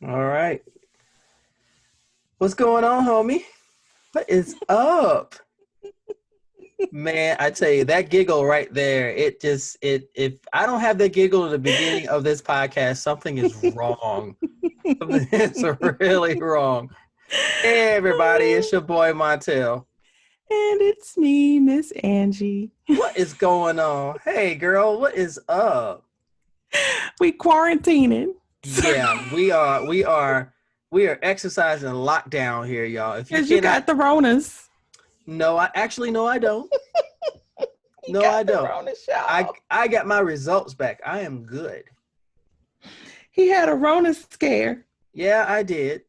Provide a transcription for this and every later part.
All right. What's going on, homie? What is up? Man, I tell you, that giggle right there, if I don't have that giggle at the beginning of this podcast, something is wrong. Something is really wrong. Hey, everybody, it's your boy Montel. And it's me, Miss Angee. What is going on? Hey, girl, what is up? We quarantining. Yeah, we are exercising lockdown here, y'all. If you Because you got cannot, the Ronas. no, I don't. No, got I the don't. Rona show. I got my results back. I am good. He had a Rona scare. Yeah, I did.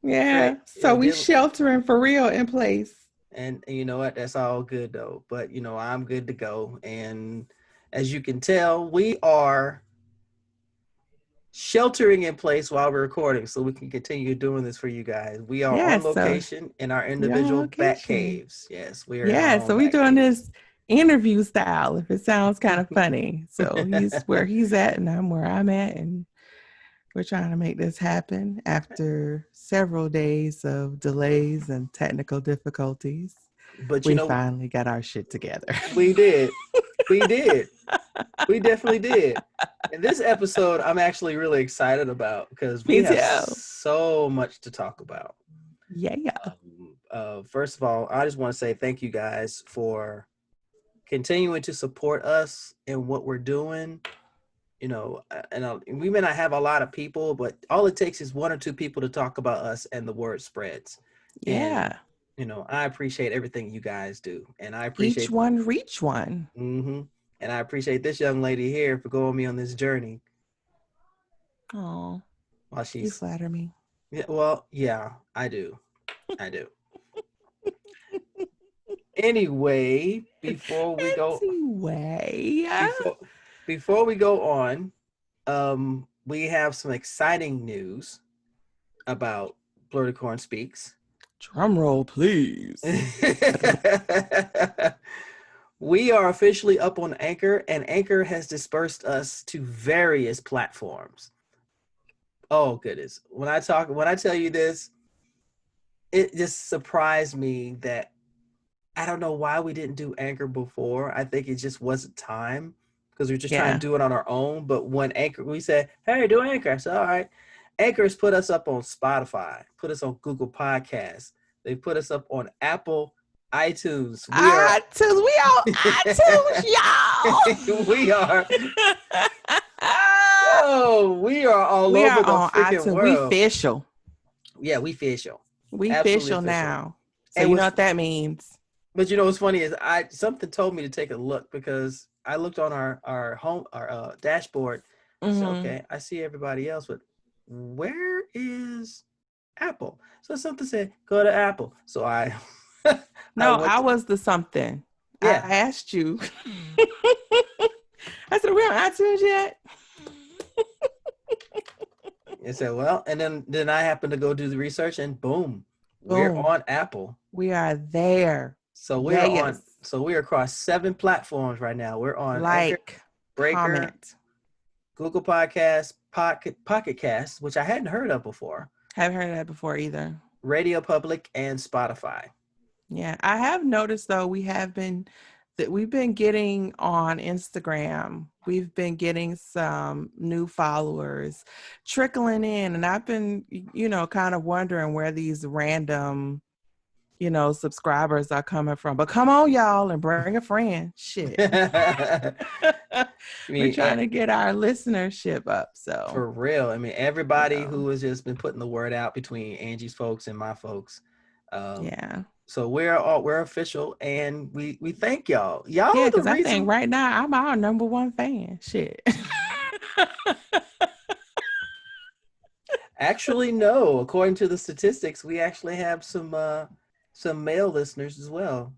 Yeah. So we sheltering for real in place. And you know what? That's all good though. But I'm good to go. And as you can tell, we are sheltering in place while we're recording, so we can continue doing this for you guys. We are on location in our individual bat caves. Yes, we are in our own so we're doing caves. this interview style, if it sounds kind of funny. So he's where he's at and I'm where I'm at, and we're trying to make this happen after several days of delays and technical difficulties. But we finally got our shit together. We did. We did. We definitely did. And this episode, I'm actually really excited about because we have so much to talk about. Yeah. First of all, I just want to say thank you guys for continuing to support us in what we're doing. And we may not have a lot of people, but all it takes is one or two people to talk about us and the word spreads. Yeah. And, I appreciate everything you guys do. And I appreciate each one reach one. Mm-hmm. And I appreciate this young lady here for going with me on this journey. Oh, you flatter me. Yeah, well, yeah, I do. Anyway, before we go on, we have some exciting news about Blerdicorn Speaks. Drum roll, please. We are officially up on Anchor, and Anchor has dispersed us to various platforms. Oh, goodness. When I tell you this, it just surprised me that I don't know why we didn't do Anchor before. I think it just wasn't time because we were just trying to do it on our own. But when Anchor, we said, hey, do Anchor. I said, all right. Anchor's put us up on Spotify, put us on Google Podcasts. They put us up on Apple iTunes. We on iTunes, y'all. We are. We are all over the freaking iTunes. world. We official. Yeah, we official. We official now. So you know what that means. But what's funny is something told me to take a look because I looked on our dashboard. Mm-hmm. So okay, I see everybody else, but where is Apple? So something said go to Apple. So I I was the something. Yeah. I asked you. I said, are we on iTunes yet? I said, well, and then I happened to go do the research and boom. We're on Apple. We are there. So we're on. So we're across 7 platforms right now. We're on Anchor, Breaker, comment, Google Podcasts, Pocket Cast, which I hadn't heard of before. Haven't heard of that before either. Radio Public and Spotify. Yeah, I have noticed though we've been getting on Instagram. We've been getting some new followers trickling in, and I've been, kind of wondering where these random, subscribers are coming from. But come on, y'all, and bring a friend. Shit. We're trying to get our listenership up. So for real. I mean, everybody who has just been putting the word out between Angie's folks and my folks. Yeah. So we're official, and we thank y'all. Y'all, yeah, because I think right now I'm our number one fan. Shit. Actually, no. According to the statistics, we actually have some male listeners as well.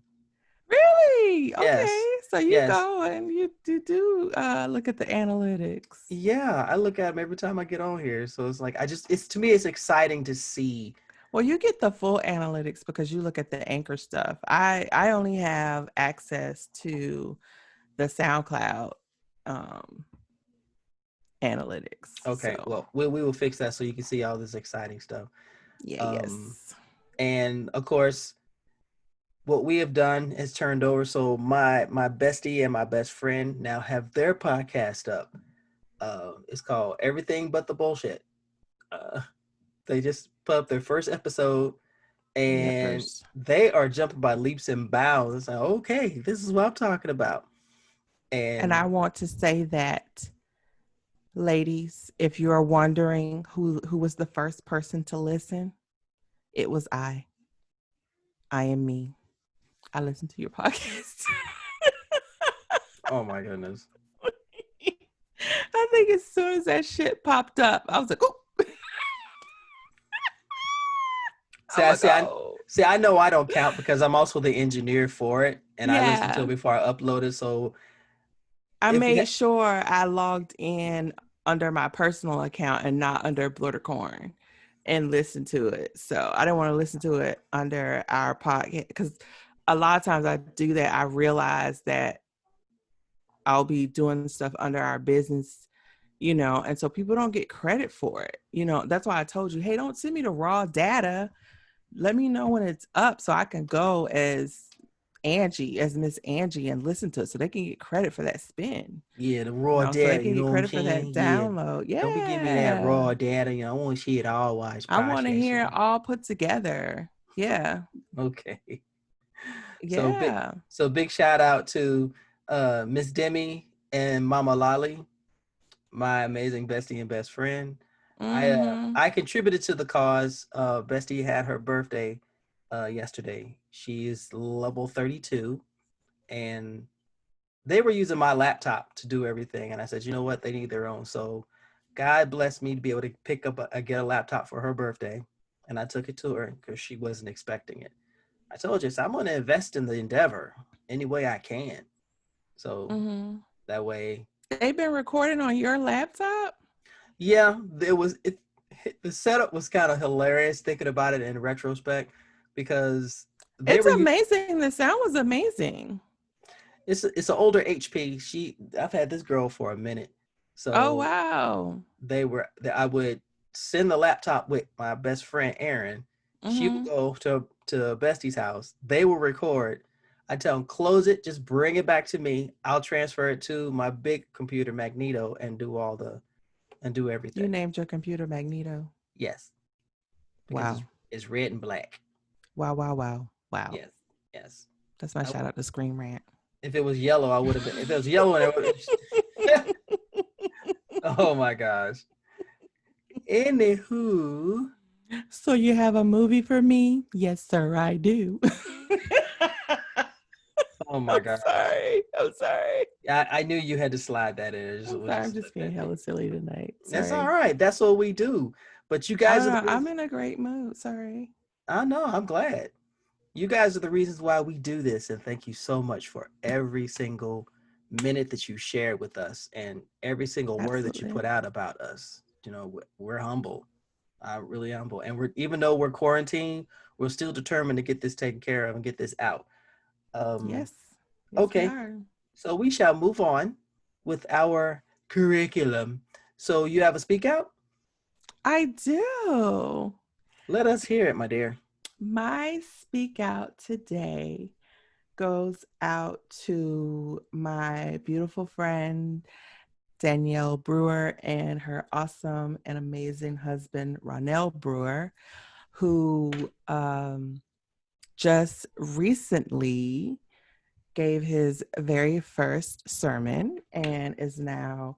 Really? Yes. Okay. So you go and you do look at the analytics. Yeah, I look at them every time I get on here. So it's like to me it's exciting to see. Well, you get the full analytics because you look at the Anchor stuff. I only have access to the SoundCloud analytics. Okay, So well, we will fix that so you can see all this exciting stuff. yeah, Um, yes. and of course, what we have done is turned over. So my bestie and my best friend now have their podcast up. It's called Everything But the Bullshit. Uh, they just put up their first episode, Yep, and there's they are jumping by leaps and bounds. It's like, okay, this is what I'm talking about. and I And want to say that, ladies, if you are wondering who was the first person to listen, it was I. I am me. I listen to your podcast. oh my goodness. I think as soon as that shit popped up, I was like, oh. See, I'm like, oh. I know I don't count because I'm also the engineer for it, and I listen to Yeah. it before I upload it. So I if you made sure I logged in under my personal account and not under Blerdicorn and listened to it. So I didn't want to listen to it under our podcast because a lot of times I do that. I realize that I'll be doing stuff under our business, and so people don't get credit for it. That's why I told you, hey, don't send me the raw data. Let me know when it's up so I can go as Miss Angee, and listen to it so they can get credit for that spin. yeah, the raw So they data, can you get know what I'm credit for that saying? Yeah. download. Don't be giving me that Yeah. raw data. I want to see it all while it's I want to hear it processing. all put together. Yeah. Okay. So big Yeah. big shout out to Miss Demi and Mama Lolly, my amazing bestie and best friend. Mm-hmm. I contributed to the cause. Bestie had her birthday yesterday. She is level 32, and they were using my laptop to do everything. And I said, you know what? They need their own. So God blessed me to be able to pick up get a laptop for her birthday. And I took it to her because she wasn't expecting it. I told you, so I'm going to invest in the endeavor any way I can. So Mm-hmm. that way. They've been recording on your laptop? Yeah, the setup was kind of hilarious thinking about it in retrospect because they It's were amazing. The sound was amazing. it's an older HP. I've had this girl for a minute. Oh, So wow. I would send the laptop with my best friend Erin. She would Mm-hmm. go to Bestie's house. They will record. I tell them close it, just bring it back to me. I'll transfer it to my big computer Magneto and do You everything. named your computer Magneto. Yes, because Wow. it's red and black. Wow, wow, wow. Wow. Yes, yes. That's my I shout would, out to Screen Rant. if it was yellow, I would have been. If it was yellow, oh my gosh. Anywho, So you have a movie for me? Yes, sir, I do. oh my I'm god. sorry. I'm sorry. I knew you had to slide that in. I'm sorry. I'm just being hella silly tonight. That's all Sorry. right. That's what we do. But you I guys don't are the know. I'm reason. in a great mood. Sorry. I know. I'm glad. You guys are the reasons why we do this, and thank you so much for every single minute that you shared with us and every single word that you Absolutely. put out about us. We're humble. Really humble, and we're even though we're quarantined, we're still determined to get this taken care of and get this out. Um, Yes. Yes, we okay, are. so we shall move on with our curriculum. So you have a speak out? I do. Let us hear it, my dear. My speak out today goes out to my beautiful friend Danielle Brewer and her awesome and amazing husband Ronell Brewer, who just recently gave his very first sermon and is now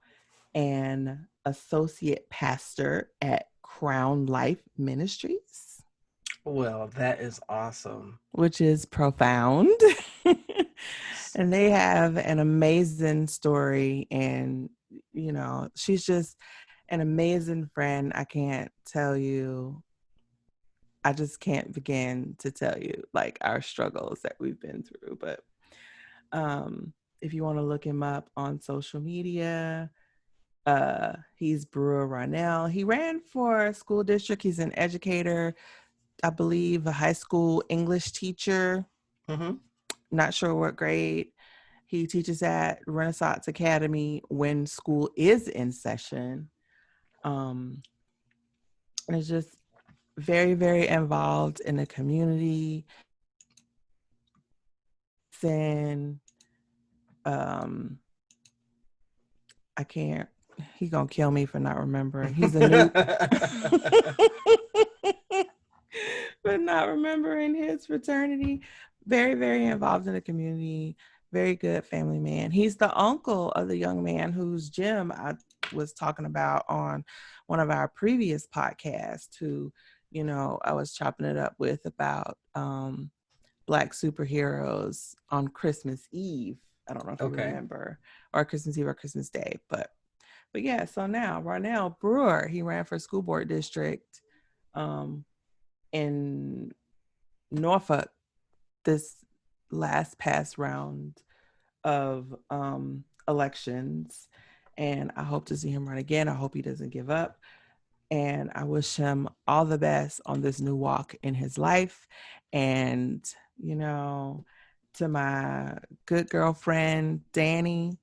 an associate pastor at Crown Life Ministries, Well, that is awesome. which is profound. And they have an amazing story, and she's just an amazing friend. I just can't begin to tell you like our struggles that we've been through. But if you want to look him up on social media, he's Brewer Ronell. He ran for school district. He's an educator, I believe a high school English teacher. Mm-hmm. Not sure what grade. He teaches at Renaissance Academy when school is in session. And it's just very, very involved in the community. Then I can't, he's gonna kill me for not remembering. He's a nuke. For not remembering his fraternity. Very, very involved in the community. Very good family man. He's the uncle of the young man whose gym I was talking about on one of our previous podcasts, who, you know, I was chopping it up with about Black superheroes on Christmas Eve. I don't know if you remember, or Christmas Eve or Christmas Day, but yeah. So now Ronell Brewer, he ran for school board district in Norfolk this last past round of elections, and I hope to see him run again. I hope he doesn't give up, and I wish him all the best on this new walk in his life. And, you know, to my good girlfriend Danny,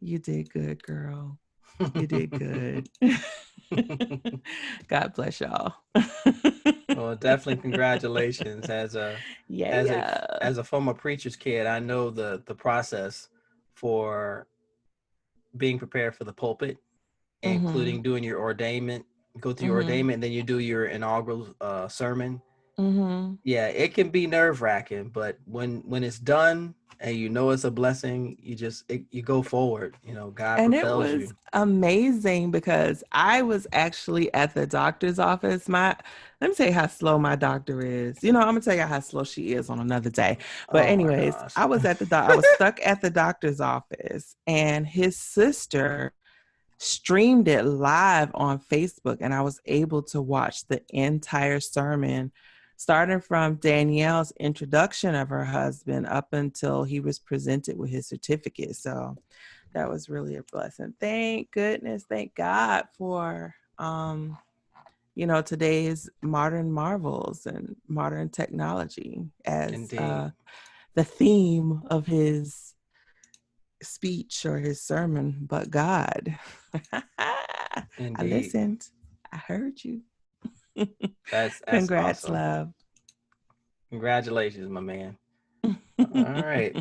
you did good, girl. You did good. God bless y'all. Well, definitely congratulations. As a former preacher's kid, I know the process for being prepared for the pulpit, including doing your ordainment. Go through your ordainment, and then you do your inaugural sermon. Yeah, it can be nerve-wracking, but when it's done and you know it's a blessing, you go forward. You know, God and propels it you. was amazing because I was actually at the doctor's office. Let me tell you how slow my doctor is. You know, I'm gonna tell you how slow she is on another day. But anyways, I was I was stuck at the doctor's office, and his sister streamed it live on Facebook, and I was able to watch the entire sermon, starting from Danielle's introduction of her husband up until he was presented with his certificate. So that was really a blessing. Thank goodness, thank God for you know, today's modern marvels and modern technology as the theme of his speech or his sermon. But God, I listened, I heard you. That's Congrats, awesome. love. Congratulations, my man. All right.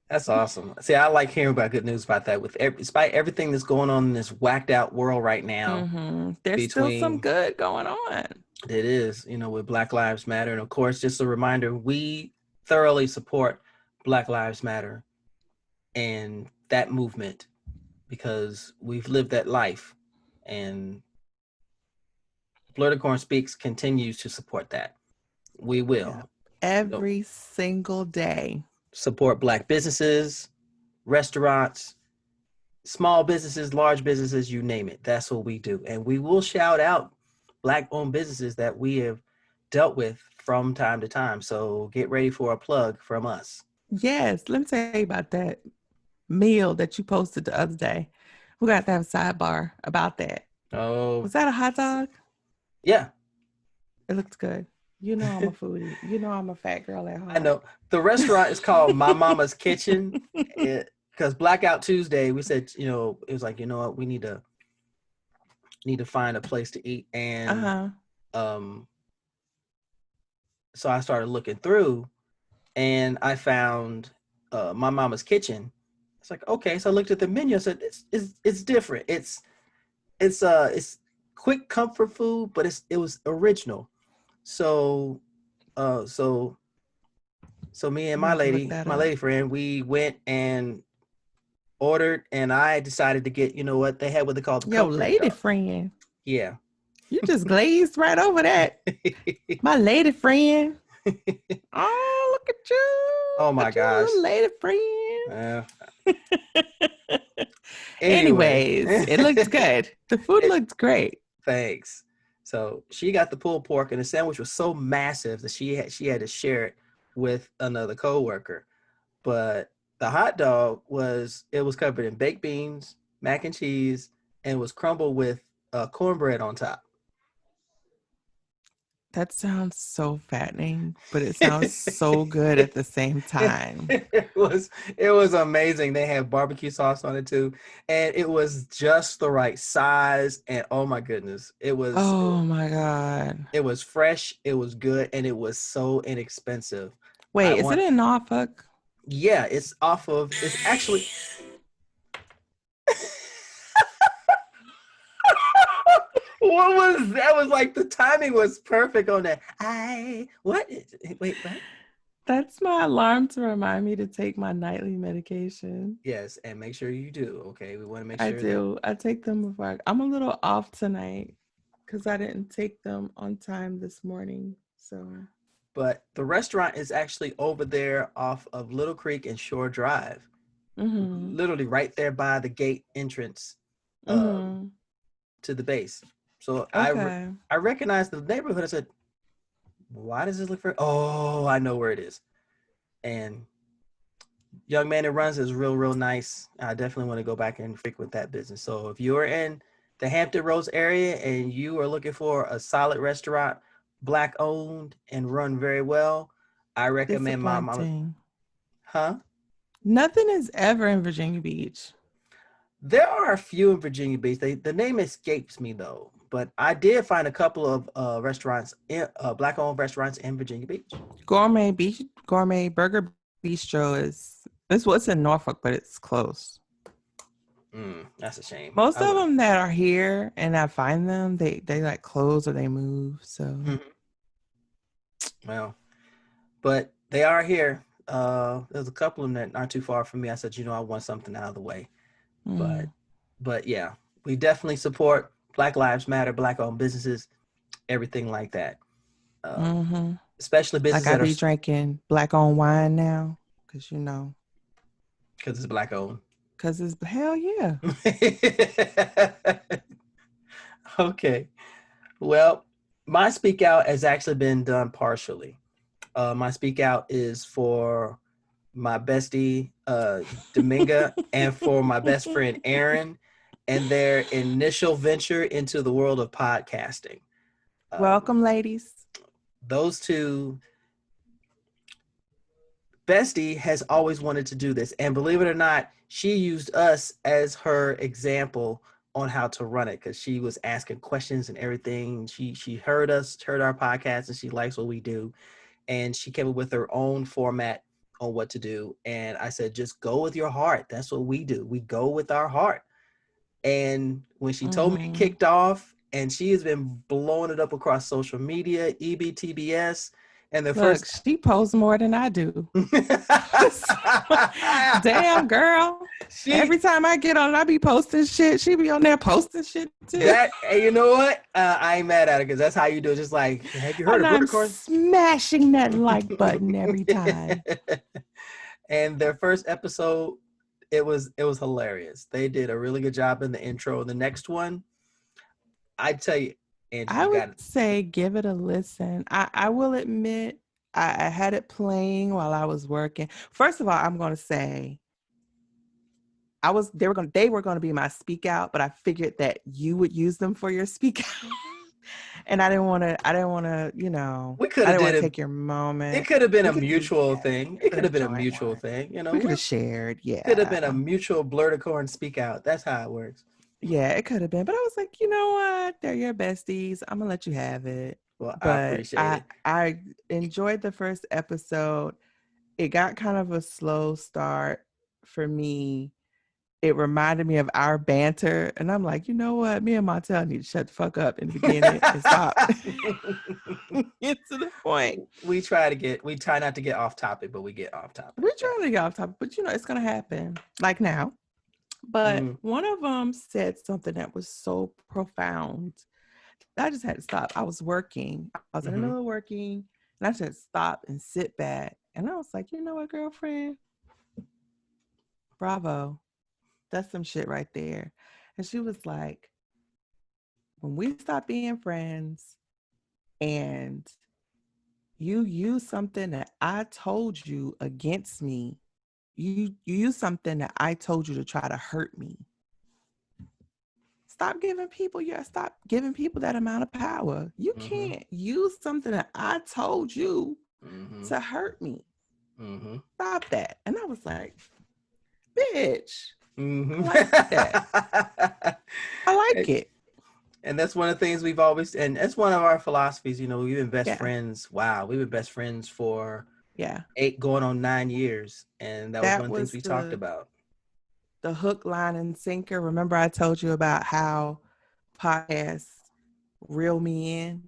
That's awesome. See, I like hearing about good news about that. Despite everything that's going on in this whacked out world right now, there's still some good going on. It is, you know, with Black Lives Matter. And of course, just a reminder, we thoroughly support Black Lives Matter and that movement because we've lived that life. And Blerdicorn Speaks continues to support that. We will. Every single day. Support Black businesses, restaurants, small businesses, large businesses, you name it. That's what we do. And we will shout out Black-owned businesses that we have dealt with from time to time. So get ready for a plug from us. Yes, let me tell you about that meal that you posted the other day. We got to have a sidebar about that. Oh. Was that a hot dog? Yeah. It looked good. You know I'm a foodie. You know I'm a fat girl at heart. I know. The restaurant is called My Mama's Kitchen. Because Blackout Tuesday, we said, you know, it was like, you know what, we need to find a place to eat. And so I started looking through and I found My Mama's Kitchen. It's like, okay. So I looked at the menu. I said, it's different. It's quick comfort food, but it was original. So me and my lady friend, we went and ordered, and I decided to get, you know what, they had what they call the comfort lady friend. Yeah. You just glazed right over that. My lady friend. Oh, look at you. Oh my gosh. Lady friend. Anyways, it looks good. The food looked great. Thanks. So she got the pulled pork, and the sandwich was so massive that she had to share it with another coworker. But the hot dog was covered in baked beans, mac and cheese, and was crumbled with cornbread on top. That sounds so fattening, but it sounds so good at the same time. It was amazing. They had barbecue sauce on it too, and it was just the right size. And oh my goodness, Oh my God. it was fresh, it was good, and it was so inexpensive. I Wait, is it want, in Norfolk? yeah, it's actually. What was that? Was like the timing was perfect on that. Wait, what? That's my alarm to remind me to take my nightly medication. Yes, and make sure you do. Okay, we want to make I sure that. do. I take them before I'm a little off tonight because I didn't take them on time this morning. So, But the restaurant is actually over there off of Little Creek and Shore Drive, mm-hmm. literally right there by the gate entrance Mm-hmm. to the base. So Okay. I recognized the neighborhood. I said, "Why does this look for?" Oh, I know where it is. And young man that runs is real nice. I definitely want to go back and frequent that business. So if you're in the Hampton Roads area and you are looking for a solid restaurant, black owned and run very well, I recommend my mama. Disappointing. Huh? Nothing is ever in Virginia Beach. There are a few in Virginia Beach. The name escapes me though, but I did find a couple of restaurants, black owned restaurants in Virginia Beach. Gourmet Burger Bistro is it's what's in Norfolk, but it's close. That's a shame. Most I of would. them that are here and I find them, they like close or they move. So Well, but they are here. There's a couple of them that aren't too far from me. I said, I want something out of the way. But, mm, but yeah, we definitely support Black Lives Matter, Black owned businesses, everything like that. mm-hmm. Especially Like businesses I that are be drinking black owned wine now, because because it's Black owned. because it's hell yeah. Okay. Well, my speak out has actually been done partially. My speak out is for my bestie Dominga and for my best friend Aaron and their initial venture into the world of podcasting. Welcome, ladies. Those two, bestie has always wanted to do this, and believe it or not, she used us as her example on how to run it because she was asking questions and everything. She heard our podcast, and she likes what we do, and she came up with her own format on what to do. And I said, just go with your heart. That's what we do. We go with our heart. And when she told me it Mm-hmm. kicked off, and she has been blowing it up across social media, EBTBS, and the Look, first. she posts more than I do. Damn, girl. she Every time I get on, I be posting shit. She be on there posting shit too. that and you know what? I ain't mad at her because that's how you do it. Just like, have you heard And of I'm Blerdicorn? smashing that like button every time. And their first episode, it was hilarious. They did a really good job in the intro. The next one, I tell you, Angie, I you would got it. say give it a listen. I will admit I had it playing while I was working. First of all, I'm going to say they were going to be my speak out, but I figured that you would use them for your speak out. And I didn't want to, We could I have didn't did want to it. take your It moment. could have been We a could do, mutual yeah, thing. we It could could have have been a joined mutual one. thing. We could We have shared, could have been a yeah. mutual Blerdicorn speak out. That's how it works. Yeah, it could have been. But I was like, you know what? They're your besties. I'm gonna let you have it. Well, I But appreciate I it. I enjoyed the first episode. It got kind of a slow start for me. It reminded me of our banter. And I'm like, you know what? Me and Montel need to shut the fuck up in the beginning and stop. Get to the point. We try not to get off topic, but we get off topic. We're trying to get off topic, but it's gonna happen. Like now. But Mm, one of them said something that was so profound. I just had to stop. I was working. I was in the mm-hmm. middle of working, and I just had to stop and sit back. And I was like, you know what, girlfriend? Bravo. That's some shit right there. And she was like, when we stop being friends and you use something that I told you against me, you use something that I told you to try to hurt me. stop giving people that amount of power. You can't use something that I told you to hurt me. Stop that. And I was like, bitch, I like that. I like it. And that's one of the things we've always, and that's one of our philosophies. You know, we've been best friends. Wow, we've been best friends for 8 going on 9 years, and that was one of the things we talked about. The hook, line, and sinker. Remember, I told you about how podcasts reel me in.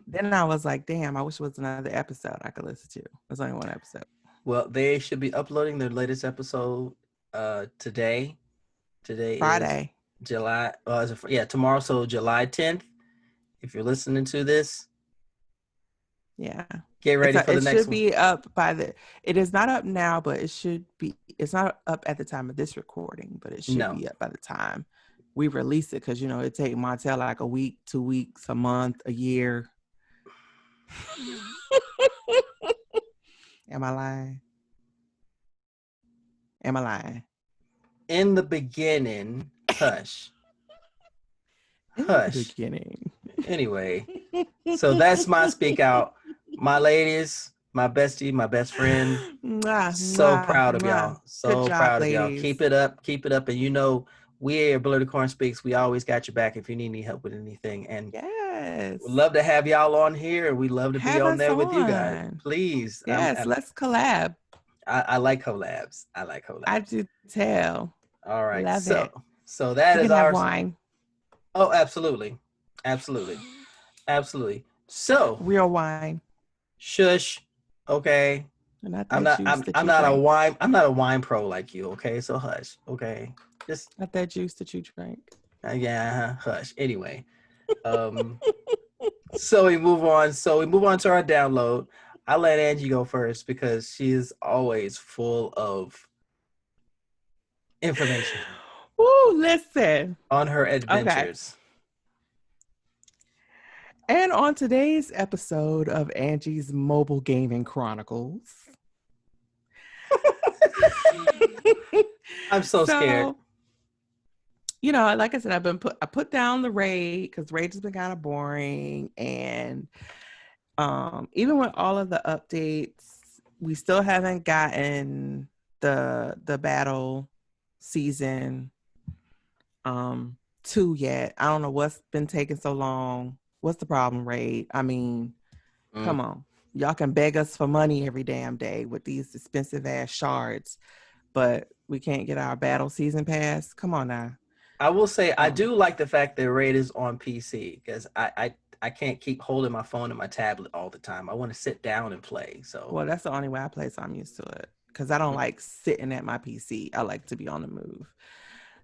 Then I was like, damn, I wish it was another episode I could listen to. There's only one episode. Well, they should be uploading their latest episode today. Today Friday. Is July. Tomorrow. So July 10th. If you're listening to this, get ready for the next one. It should be up it is not up now, but it should be. It's not up at the time of this recording, but it should be up by the time we release it. Because, it takes Montel like a week, 2 weeks, a month, a year. Am I lying? In the beginning, hush. Hush. In the beginning. Anyway, so that's my speak out. My ladies, my bestie, my best friend. Proud of y'all. Proud of y'all. Keep it up. And we here at Blerdicorn Speaks, we always got your back if you need any help with anything. And we'd love to have y'all on here. We love to be on there with you guys. Please. Yes, let's collab. I like collabs. I do tell. All right. Love it. So that is our wine. Oh, absolutely. So real wine. Shush. Okay. I'm not a wine pro like you. Okay. So hush. Okay. Just not that juice that you drank. Hush. Anyway. So we move on to our download. I'll let Angee go first because she is always full of information. Ooh, listen. On her adventures. Okay. And on today's episode of Angee's Mobile Gaming Chronicles. I'm so scared. Like I said, I put down the raid because raid has been kind of boring. And even with all of the updates, we still haven't gotten the battle season 2 yet. I don't know what's been taking so long. What's the problem, raid? I mean, come on. Y'all can beg us for money every damn day with these expensive ass shards, but we can't get our battle season pass. Come on now. I will say I do like the fact that raid is on PC because I can't keep holding my phone and my tablet all the time. I want to sit down and play. So that's the only way I play, so I'm used to it because I don't like sitting at my PC. I like to be on the move.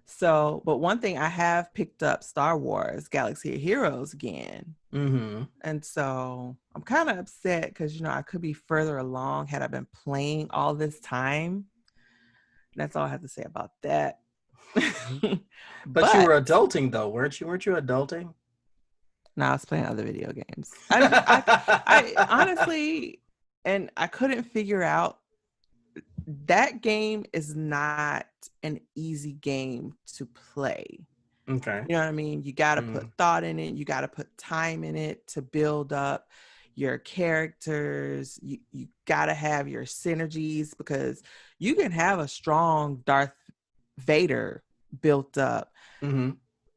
So, but one thing, I have picked up Star Wars Galaxy of Heroes again. And so I'm kind of upset because, I could be further along had I been playing all this time. And that's all I have to say about that. But you were adulting though, weren't you? Weren't you adulting? No, I was playing other video games. I honestly, and I couldn't figure out, that game is not an easy game to play. Okay. You know what I mean? You got to put thought in it. You got to put time in it to build up your characters. You got to have your synergies because you can have a strong Darth Vader built up.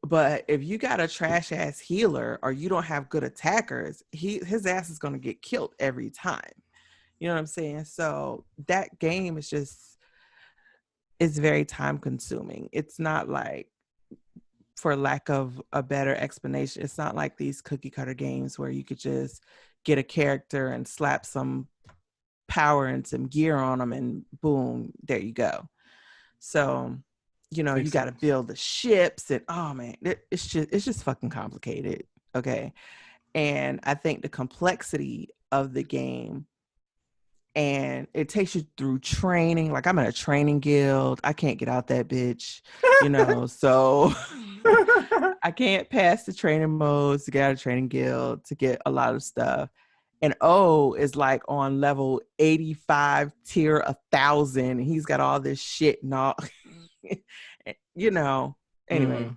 But if you got a trash ass healer or you don't have good attackers, his ass is going to get killed every time. You know what I'm saying? So that game is it's very time consuming. It's not like, for lack of a better explanation, it's not like these cookie cutter games where you could just get a character and slap some power and some gear on them and boom, there you go. So, you got to build the ships and oh man, it's just fucking complicated. Okay. And I think the complexity of the game, and it takes you through training. Like I'm in a training guild. I can't get out that bitch, so I can't pass the training modes to get out of training guild to get a lot of stuff. And O is like on level 85, tier 1,000. He's got all this shit and all, anyway.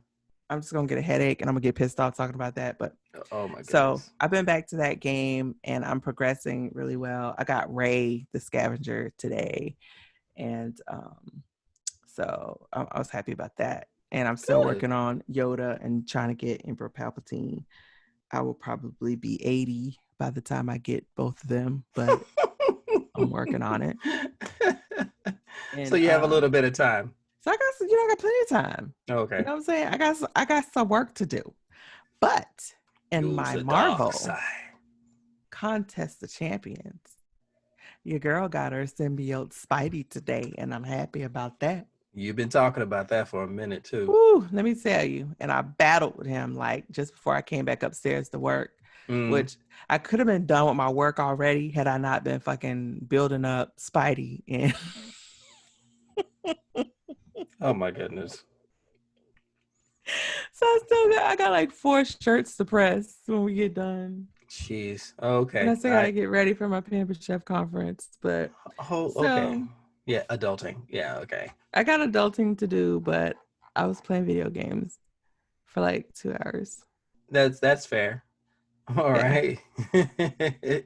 I'm just gonna get a headache and I'm gonna get pissed off talking about that. But Oh my so goodness. I've been back to that game and I'm progressing really well. I got Ray the scavenger today, and so I was happy about that. And I'm still Good. working on Yoda and trying to get Emperor Palpatine. I will probably be 80 by the time I get both of them, but I'm working on it. So And you have a little bit of time. so I got I got plenty of time. You Okay. know what I'm saying? I got some work to do. But in Use my the dark Marvel side. Contest of Champions, your girl got her symbiote Spidey today, and I'm happy about that. You've been talking about that for a minute too. Woo, let me tell you. And I battled with him like just before I came back upstairs to work, which I could have been done with my work already had I not been fucking building up Spidey. And Oh my goodness. so I got like 4 shirts to press when we get done. Jeez. And I Okay. still gotta get ready for my Pamper Chef conference. But Oh, okay. so Yeah, adulting. Yeah, okay. I got adulting to do, but I was playing video games for like 2 hours. That's fair. All Yeah. right.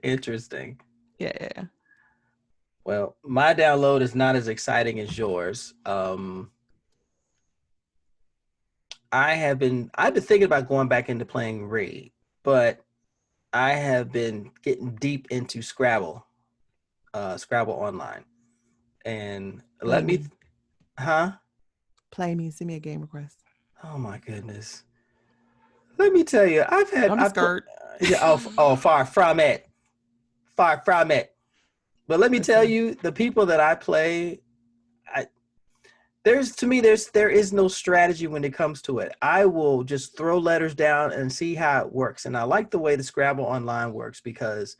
Interesting. Yeah. Well, my download is not as exciting as yours. I've been thinking about going back into playing Raid, but I have been getting deep into Scrabble, Scrabble Online. And Play me. Huh? Play me. Send me a game request. Oh my goodness. Let me tell you, I'm scared. Far from it. Far from it. But let me tell Listen. you, the people that I play, there is no strategy when it comes to it. I will just throw letters down and see how it works. And I like the way the Scrabble Online works because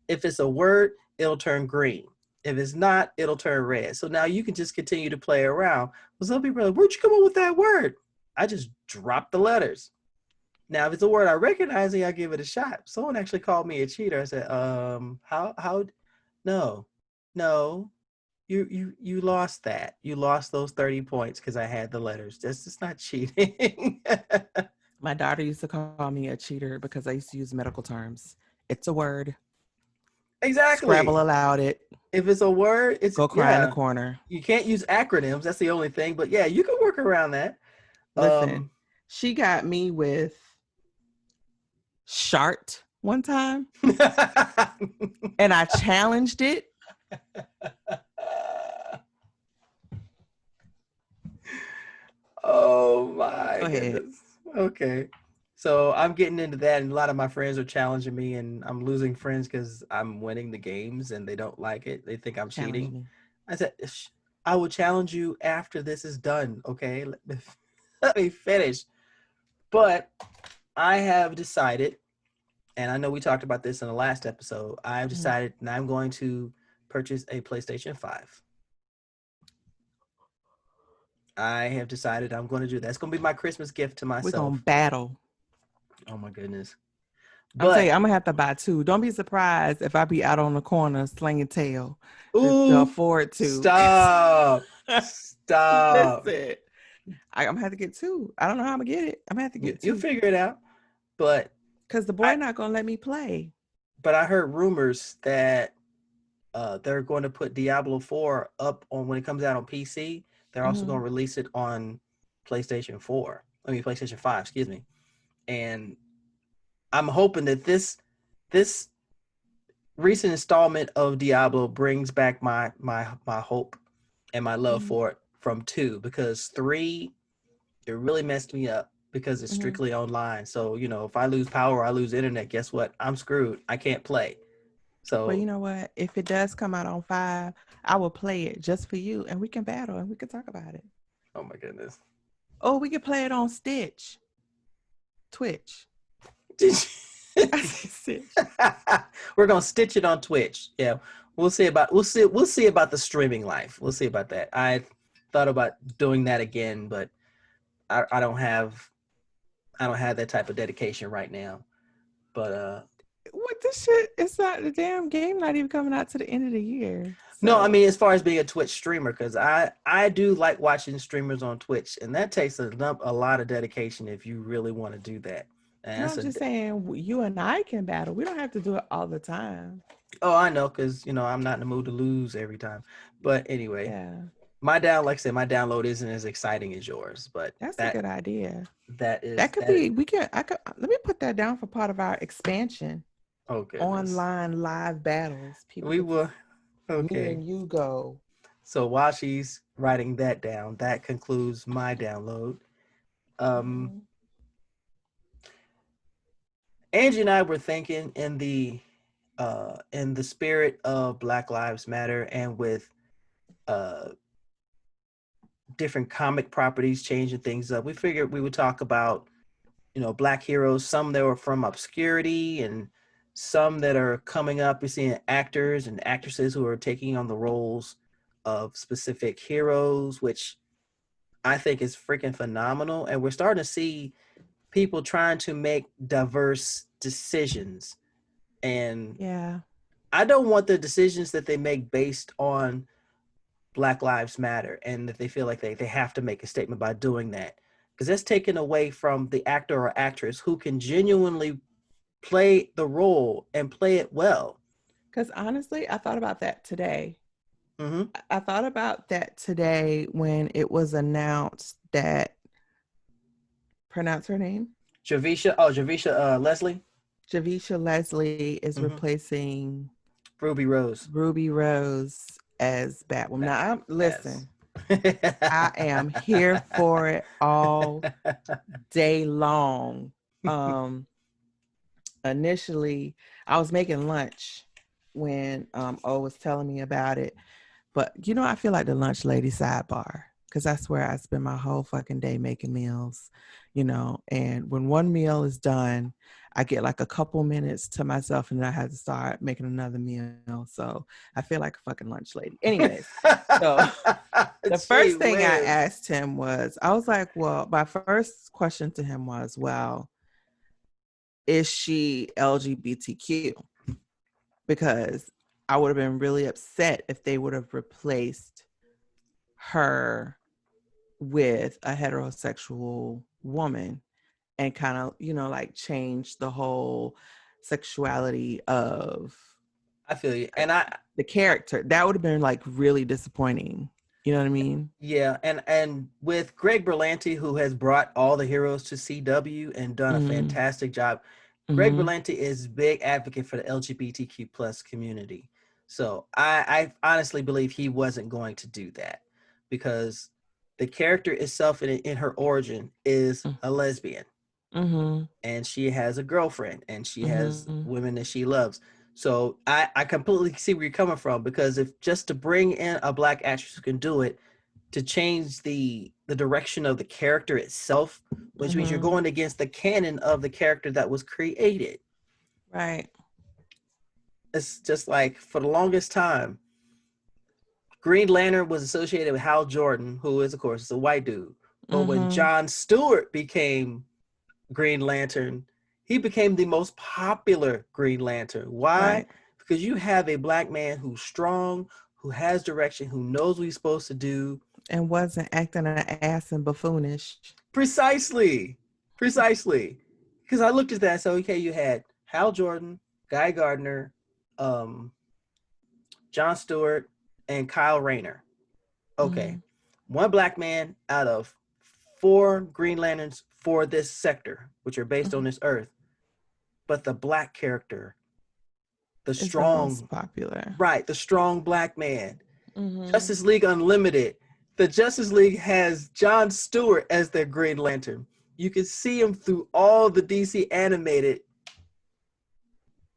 if it's a word, it'll turn green. If it's not, it'll turn red. So now you can just continue to play around. Well, some people are like, where'd you come up with that word? I just dropped the letters. Now, if it's a word I recognize, I give it a shot. Someone actually called me a cheater. I said, no, you lost that. You lost those 30 points because I had the letters. That's just not cheating. My daughter used to call me a cheater because I used to use medical terms. It's a word. Exactly. Scrabble allowed it. If it's a word, it's Go cry in the corner. You can't use acronyms. That's the only thing. But yeah, you can work around that. Listen, she got me with Shart one time, and I challenged it. Oh my Go ahead. goodness. Okay. So I'm getting into that, and a lot of my friends are challenging me, and I'm losing friends because I'm winning the games and they don't like it. They think I'm Challenge cheating. me. I said, I will challenge you after this is done. Okay. Let me finish. But I have decided, and I know we talked about this in the last episode, I've decided and I'm going to purchase a PlayStation 5. I have decided I'm going to do that. That's going to be my Christmas gift to myself. We're going to battle. Oh my goodness. I'm saying I'm going to have to buy 2. Don't be surprised if I be out on the corner slinging tail to afford to. Stop. Listen, I'm going to have to get 2. I don't know how I'm going to get it. I'm going to have to get 2. You figure it out. But because the boy not going to let me play. But I heard rumors that they're going to put Diablo 4 up on when it comes out on PC. They're also going to release it on PlayStation 5, excuse me. And I'm hoping that this recent installment of Diablo brings back my hope and my love for it from 2, because 3, it really messed me up because it's strictly online. So, if I lose power, I lose internet, guess what? I'm screwed. I can't play. So, well, you know what? If it does come out on 5, I will play it just for you, and we can battle and we can talk about it. Oh my goodness. Oh, we can play it on Twitch. We're gonna stitch it on Twitch. Yeah, we'll see about the streaming life. We'll see about that. I thought about doing that again, but I don't have that type of dedication right now. But what this shit? It's not the damn game. Not even coming out to the end of the year. No, I So mean as far as being a Twitch streamer, because I do like watching streamers on Twitch, and that takes a lot of dedication if you really want to do that. And no, that's I'm a just saying you and I can battle. We don't have to do it all the time. oh, I know, because I'm not in the mood to lose every time. But anyway, Yeah, like I said, my download isn't as exciting as yours, but that's a that good idea. that is That could that. be. We can. I could. Let me put that down for part of our expansion. Oh goodness, Online live battles. People we get to will. see me Okay. and you go. So while she's writing that down, that concludes my download. Um, Mm-hmm. Angie and I were thinking in the spirit of Black Lives Matter and with uh different comic properties changing things up. We figured we would talk about Black heroes, some that were from obscurity and some that are coming up. We're seeing actors and actresses who are taking on the roles of specific heroes, which I think is freaking phenomenal. And we're starting to see people trying to make diverse decisions. And Yeah. I don't want the decisions that they make based on Black Lives Matter and that they feel like they have to make a statement by doing that. Because that's taken away from the actor or actress who can genuinely play the role and play it well. Because honestly, I thought about that today. Mm-hmm. I thought about that today when it was announced that, pronounce her name, Javisha Leslie. Javisha Leslie is Mm-hmm. replacing Ruby Rose. Ruby Rose as Batwoman. Now, Yes. listen, I am here for it all day long. Um, Initially, I was making lunch when O was telling me about it. But I feel like the lunch lady sidebar because that's where I spend my whole fucking day making meals, and when one meal is done, I get like a couple minutes to myself and then I have to start making another meal. So I feel like a fucking lunch lady. Anyways, so the Gee first thing I whiz. asked him was, I was like, well, my first question to him was, well, is she LGBTQ? Because I would have been really upset if they would have replaced her with a heterosexual woman and kind of, like change the whole sexuality of I feel you. And I the character. That would have been like really disappointing. You know what I mean? Yeah, and with Greg Berlanti, who has brought all the heroes to CW and done a Mm-hmm. fantastic job. Greg Mm-hmm. Berlanti is big advocate for the LGBTQ plus community. So I honestly believe he wasn't going to do that because the character itself in her origin is a lesbian Mm-hmm. and she has a girlfriend and she has Mm-hmm. women that she loves. So I completely see where you're coming from because if just to bring in a black actress who can do it, to change the direction of the character itself, which means you're Mm-hmm. going against the canon of the character that was created. Right. It's just like for the longest time, Green Lantern was associated with Hal Jordan, who is of course a white dude. But when Mm-hmm. John Stewart became Green Lantern, he became the most popular Green Lantern. Why? Right. Because you have a black man who's strong, who has direction, who knows what he's supposed to do. And wasn't acting an ass and buffoonish. Precisely. Precisely. Because I looked at that. So, okay, you had Hal Jordan, Guy Gardner, um, John Stewart, and Kyle Rayner. Mm-hmm. Okay. One black man out of 4 Green Lanterns for this sector, which are based on Mm-hmm. this earth. But the black character, the Is the most strong, popular. right, the strong black man. Mm-hmm. Justice League Unlimited. The Justice League has John Stewart as their Green Lantern. You can see him through all the DC animated.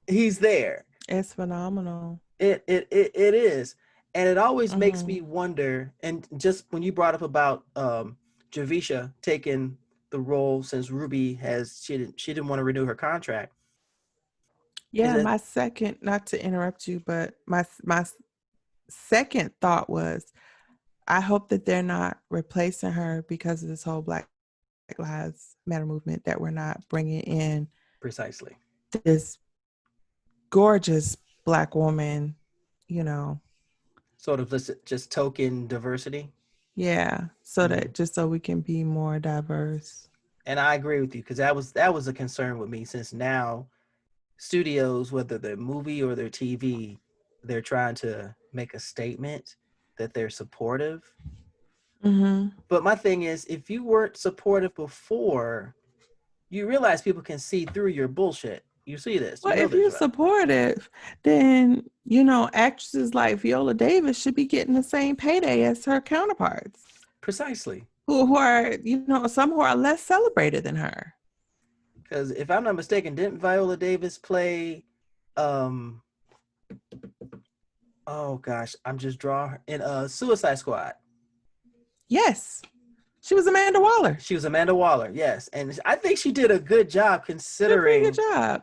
He's there. It's phenomenal. It is, and it always makes Mm-hmm. me wonder. And just when you brought up about Javisha taking the role since Ruby she didn't want to renew her contract. Is Yeah, that my second, not to interrupt you, but my second thought was, I hope that they're not replacing her because of this whole Black Lives Matter movement, that we're not bringing in precisely? this gorgeous black woman, you know, Sort of just token diversity. Yeah, so that just so we can be more diverse. And I agree with you, because that was a concern with me, since now studios, whether they're movie or their TV, they're trying to make a statement that they're supportive. But my thing is, if you weren't supportive before, you realize people can see through your bullshit. You see this. Well, You know if this, you're right? supportive, then actresses like Viola Davis should be getting the same payday as her counterparts. Precisely. Who are some who are less celebrated than her. Because if I'm not mistaken, didn't Viola Davis play? Oh gosh, I'm just drawing in Suicide Squad. Yes. She was Amanda Waller. She was Amanda Waller, yes, and I think she did a good job considering.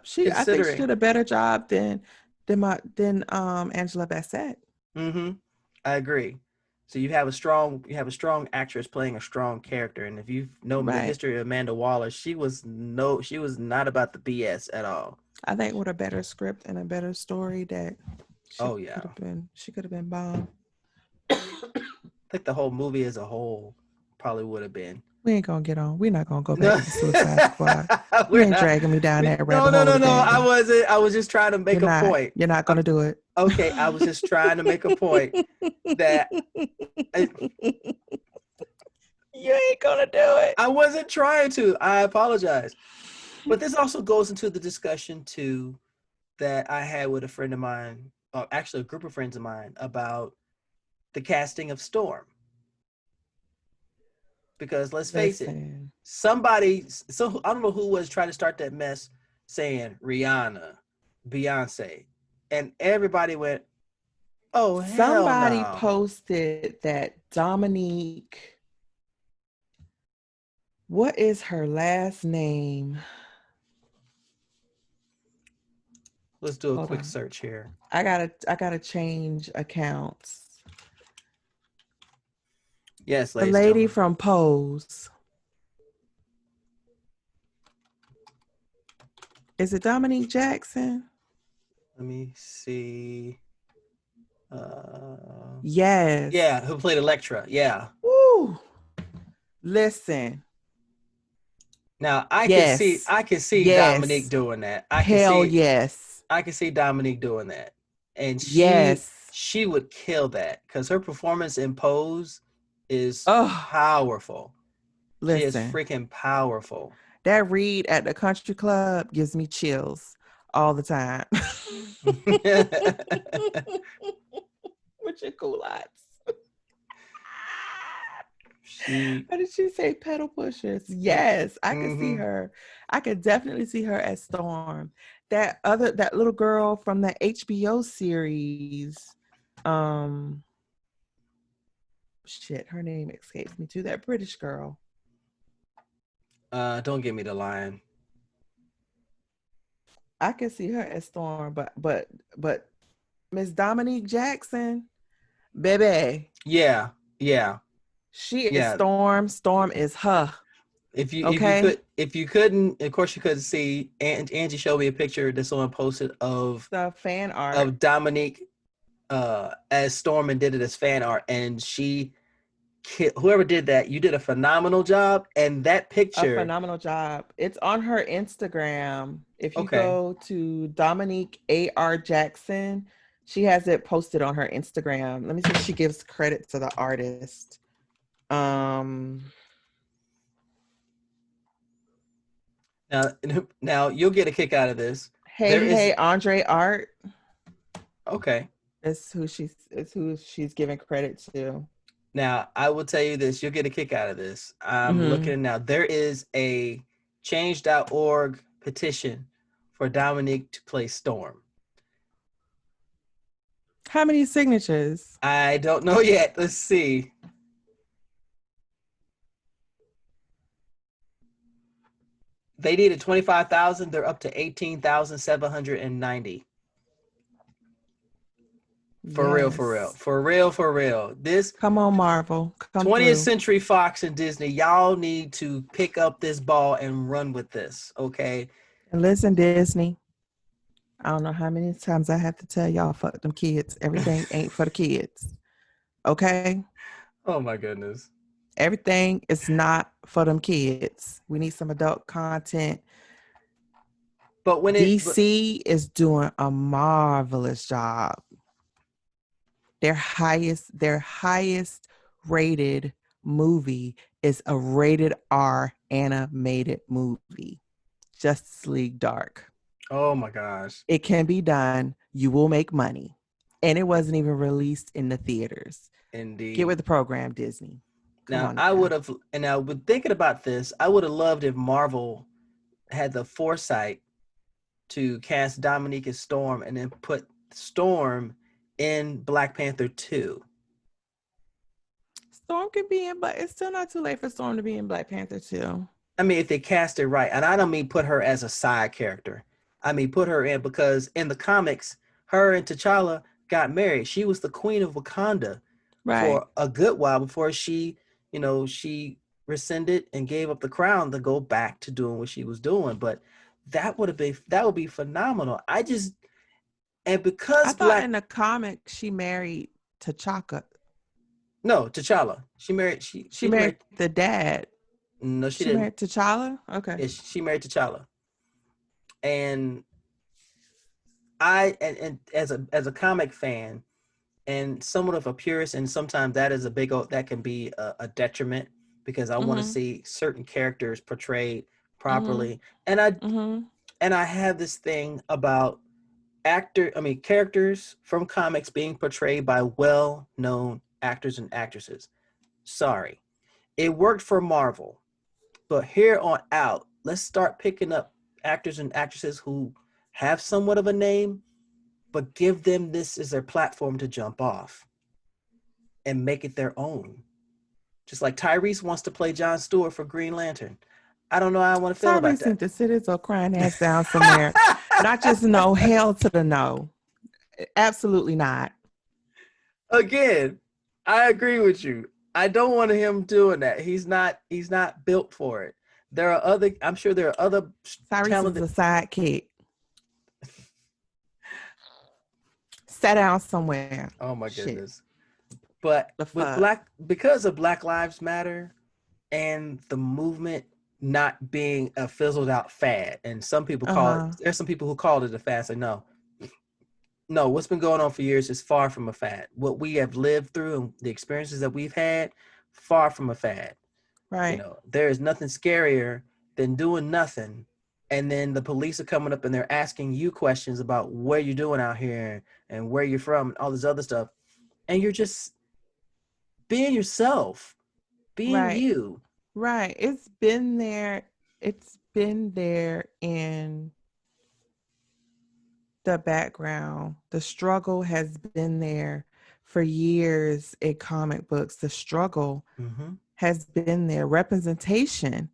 She did a pretty good job. I think she did a better job than Angela Bassett. I agree. So you have a strong actress playing a strong character, and if you know the history of Amanda Waller, she was not about the BS at all. I think with a better script and a better story, that she could have been bomb. I think the whole movie as a whole probably would have been. We ain't gonna get on. We're not gonna go back to Suicide Squad. You ain't dragging me down that rabbit hole. No. I wasn't. I was just trying to make a point. You're not gonna do it. Okay, I was just trying to make a point that you ain't gonna do it. I wasn't trying to. I apologize. But this also goes into the discussion too that I had with a friend of mine, or actually a group of friends of mine, about the casting of Storm. Because let's face it, so I don't know who was trying to start that mess saying Rihanna, Beyonce, and everybody went, oh, hell somebody no. Posted that Dominique, what is her last name? Let's do a quick search here. I gotta change accounts. Yes, the lady from Pose. Is it Dominique Jackson? Let me see. Yes. Yeah, who played Elektra? Yeah. Woo. Listen. Now I can see Dominique doing that. I can see Dominique doing that, and she would kill that because her performance in Pose is powerful. Listen, she is freaking powerful. That read at the country club gives me chills all the time. With your culottes. What did she say? Pedal pushers. Yes, I can see her. I could definitely see her as Storm. That little girl from the HBO series. Shit, her name escapes me too. That British girl. Don't give me the line. I can see her as Storm, but Miss Dominique Jackson, baby. Yeah. She is Storm. Storm is her. If you couldn't, of course you couldn't see. Angie showed me a picture that someone posted of the fan art of Dominique as Storm and did it as fan art, and whoever did that, you did a phenomenal job. And that picture, a phenomenal job. It's on her Instagram. If you go to Dominique A.R. Jackson, she has it posted on her Instagram. Let me see if she gives credit to the artist. Now you'll get a kick out of this. Hey, Andre Art. Okay. It's who she's giving credit to. Now, I will tell you this, you'll get a kick out of this. I'm looking now. There is a change.org petition for Dominique to play Storm. How many signatures? I don't know yet. Let's see. They needed 25,000. They're up to 18,790. For real. This come on, Marvel. 20th Century Fox and Disney, y'all need to pick up this ball and run with this, okay? And listen, Disney. I don't know how many times I have to tell y'all, fuck them kids. Everything ain't for the kids. Okay? Oh my goodness. Everything is not for them kids. We need some adult content. But DC is doing a marvelous job. Their highest rated movie is a rated R animated movie, Justice League Dark. oh my gosh. It can be done. You will make money. And it wasn't even released in the theaters. Indeed. Get with the program, Disney. Now, I would have, and now with thinking about this, I would have loved if Marvel had the foresight to cast Dominique as Storm and then put Storm in Black Panther 2. Storm could be in, but it's still not too late for Storm to be in Black Panther 2. I mean, if they cast it right, and I don't mean put her as a side character. I mean, put her in because in the comics, her and T'Challa got married. She was the queen of Wakanda for a good while before she rescinded and gave up the crown to go back to doing what she was doing. But that would be phenomenal. Because I thought in the comic she married T'Chaka. No, T'Challa. She married the dad. No, she didn't. Married T'Challa? Okay. Yeah, she married T'Challa. And and as a comic fan and somewhat of a purist, and sometimes that is that can be a detriment because I want to see certain characters portrayed properly. And I have this thing about characters from comics being portrayed by well-known actors and actresses. Sorry. It worked for Marvel. But here on out, let's start picking up actors and actresses who have somewhat of a name, but give them this as their platform to jump off and make it their own. Just like Tyrese wants to play Jon Stewart for Green Lantern. I don't know how I want to feel about that. Tyrese needs to sit his old crying ass down somewhere. Not just no, hell to the no. Absolutely not. Again, I agree with you. I don't want him doing that. He's not built for it. I'm sure there are other Tyrese is a sidekick. Sit down somewhere. Oh my goodness. But because of Black Lives Matter and the movement not being a fizzled out fad, and some people there's some people who called it a fad. Say no, what's been going on for years is far from a fad. What we have lived through and the experiences that we've had, far from a fad. Right. There is nothing scarier than doing nothing, and then the police are coming up and they're asking you questions about what you're doing out here and where you're from and all this other stuff, and you're just being yourself, being you. Right. It's been there. It's been there in the background. The struggle has been there for years in comic books. The struggle has been there. Representation,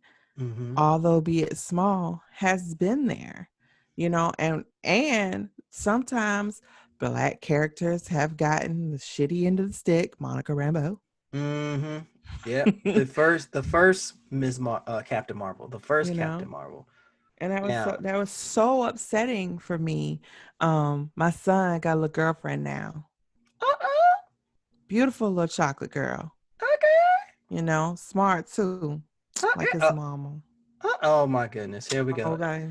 although be it small, has been there. And sometimes Black characters have gotten the shitty end of the stick. Monica Rambeau. Yeah, the first Captain Marvel, Captain Marvel, and that was so upsetting for me. My son got a little girlfriend now. Beautiful little chocolate girl. Okay. Smart too, like his mama. Oh my goodness, here we go. Okay.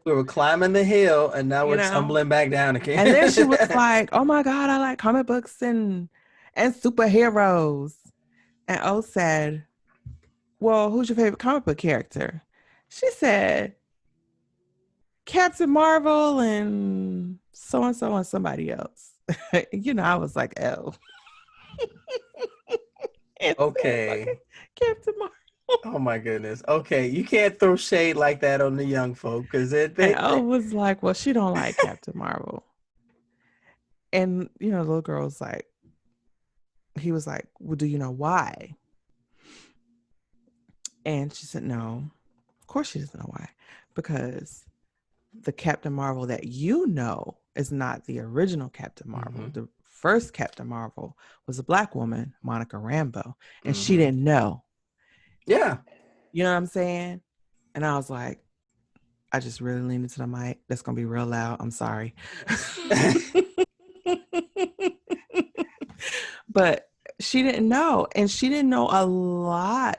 We were climbing the hill, and now we're tumbling back down again. And then she was like, "Oh my God, I like comic books and superheroes." And O said, "Well, who's your favorite comic book character?" She said, "Captain Marvel and so and so and somebody else." I was like, "Oh." Okay. Captain Marvel. Oh my goodness. Okay, you can't throw shade like that on the young folk because I was like, "Well, she don't like Captain Marvel." And the little girl was like, he was like, "Well, do you know why?" And she said, "No, of course she doesn't know why. Because the Captain Marvel that is not the original Captain Marvel. The first Captain Marvel was a Black woman, Monica Rambeau, and she didn't know." Yeah. You know what I'm saying? And I was like, I just really leaned into the mic. That's going to be real loud. I'm sorry. But she didn't know. And she didn't know a lot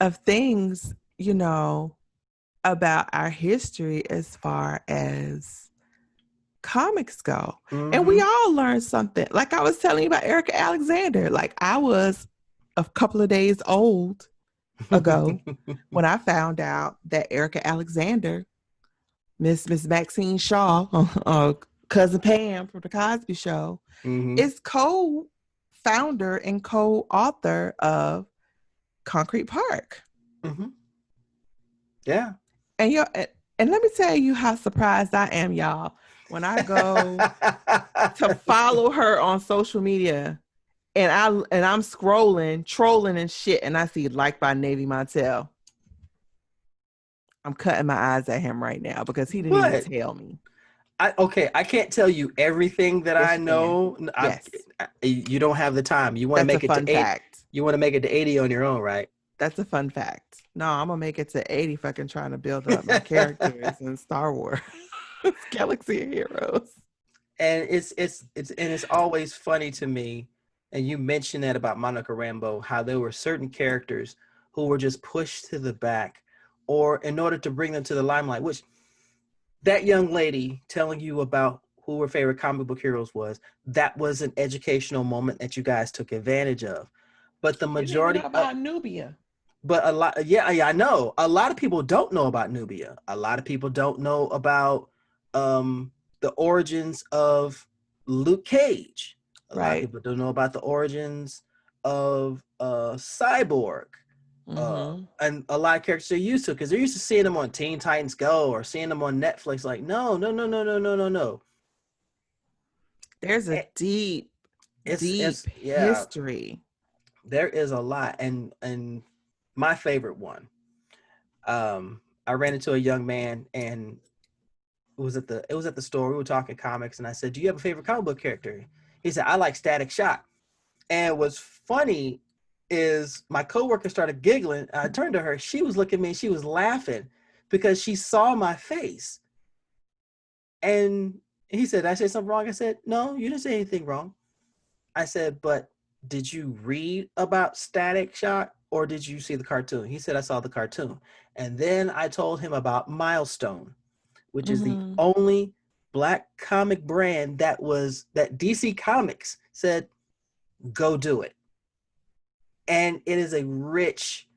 of things, about our history as far as comics go. And we all learned something. Like I was telling you about Erica Alexander. Like I was a couple of days old ago when I found out that Erica Alexander, Miss Maxine Shaw, cousin Pam from the Cosby Show, is co-founder and co-author of Concrete Park. Yeah. And let me tell you how surprised I am, y'all, when I go to follow her on social media and I'm scrolling, trolling and shit, and I see liked by Navy Montel. I'm cutting my eyes at him right now because he didn't even tell me. I can't tell you everything that I know. Yes. You don't have the time. You want to make it to 8. You want to make it to 80 on your own, right? That's a fun fact. No, I'm gonna make it to 80 fucking trying to build up my characters in Star Wars Galaxy of Heroes. And it's always funny to me. And you mentioned that about Monica Rambeau, how there were certain characters who were just pushed to the back, or in order to bring them to the limelight. Which that young lady telling you about who her favorite comic book heroes was, that was an educational moment that you guys took advantage of. But the majority you didn't know about Nubia. But a lot, yeah, I know. A lot of people don't know about Nubia. A lot of people don't know about the origins of Luke Cage. A lot of people don't know about the origins of Cyborg. And a lot of characters they're used to, because they're used to seeing them on Teen Titans Go or seeing them on Netflix. Like, no. There's a deep history. There is a lot, and my favorite one. I ran into a young man, and it was at the store. We were talking comics, and I said, "Do you have a favorite comic book character?" He said, "I like Static Shock." And what's funny is my coworker started giggling. I turned to her. She was looking at me. She was laughing because she saw my face. And he said, "Did I say something wrong?" I said, "No, you didn't say anything wrong." I said, "But did you read about Static Shock or did you see the cartoon?" He said, "I saw the cartoon." And then I told him about Milestone, which is the only Black comic brand that DC Comics said, "Go do it." And it is a rich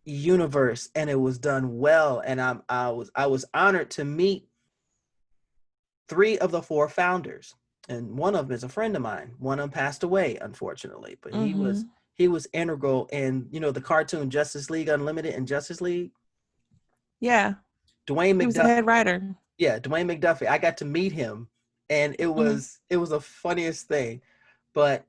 universe, and it was done well. And I was honored to meet 3 of the 4 founders. And one of them is a friend of mine. One of them passed away, unfortunately, but he was integral in, the cartoon Justice League Unlimited and Justice League. Yeah. Dwayne McDuffie. He was the head writer. Yeah, Dwayne McDuffie. I got to meet him, and it was the funniest thing. But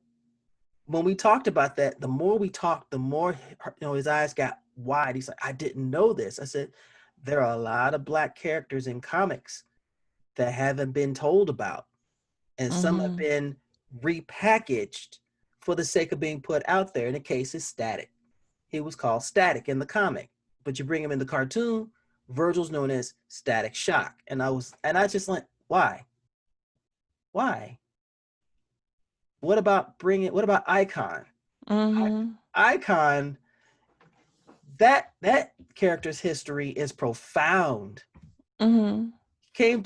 when we talked about that, the more we talked, the more his eyes got wide. He's like, "I didn't know this." I said, "There are a lot of Black characters in comics that haven't been told about. And some have been repackaged for the sake of being put out there." In the case is Static. He was called Static in the comic, but you bring him in the cartoon, Virgil's known as Static Shock. And I just like, why? What about Icon? Icon, that character's history is profound. Came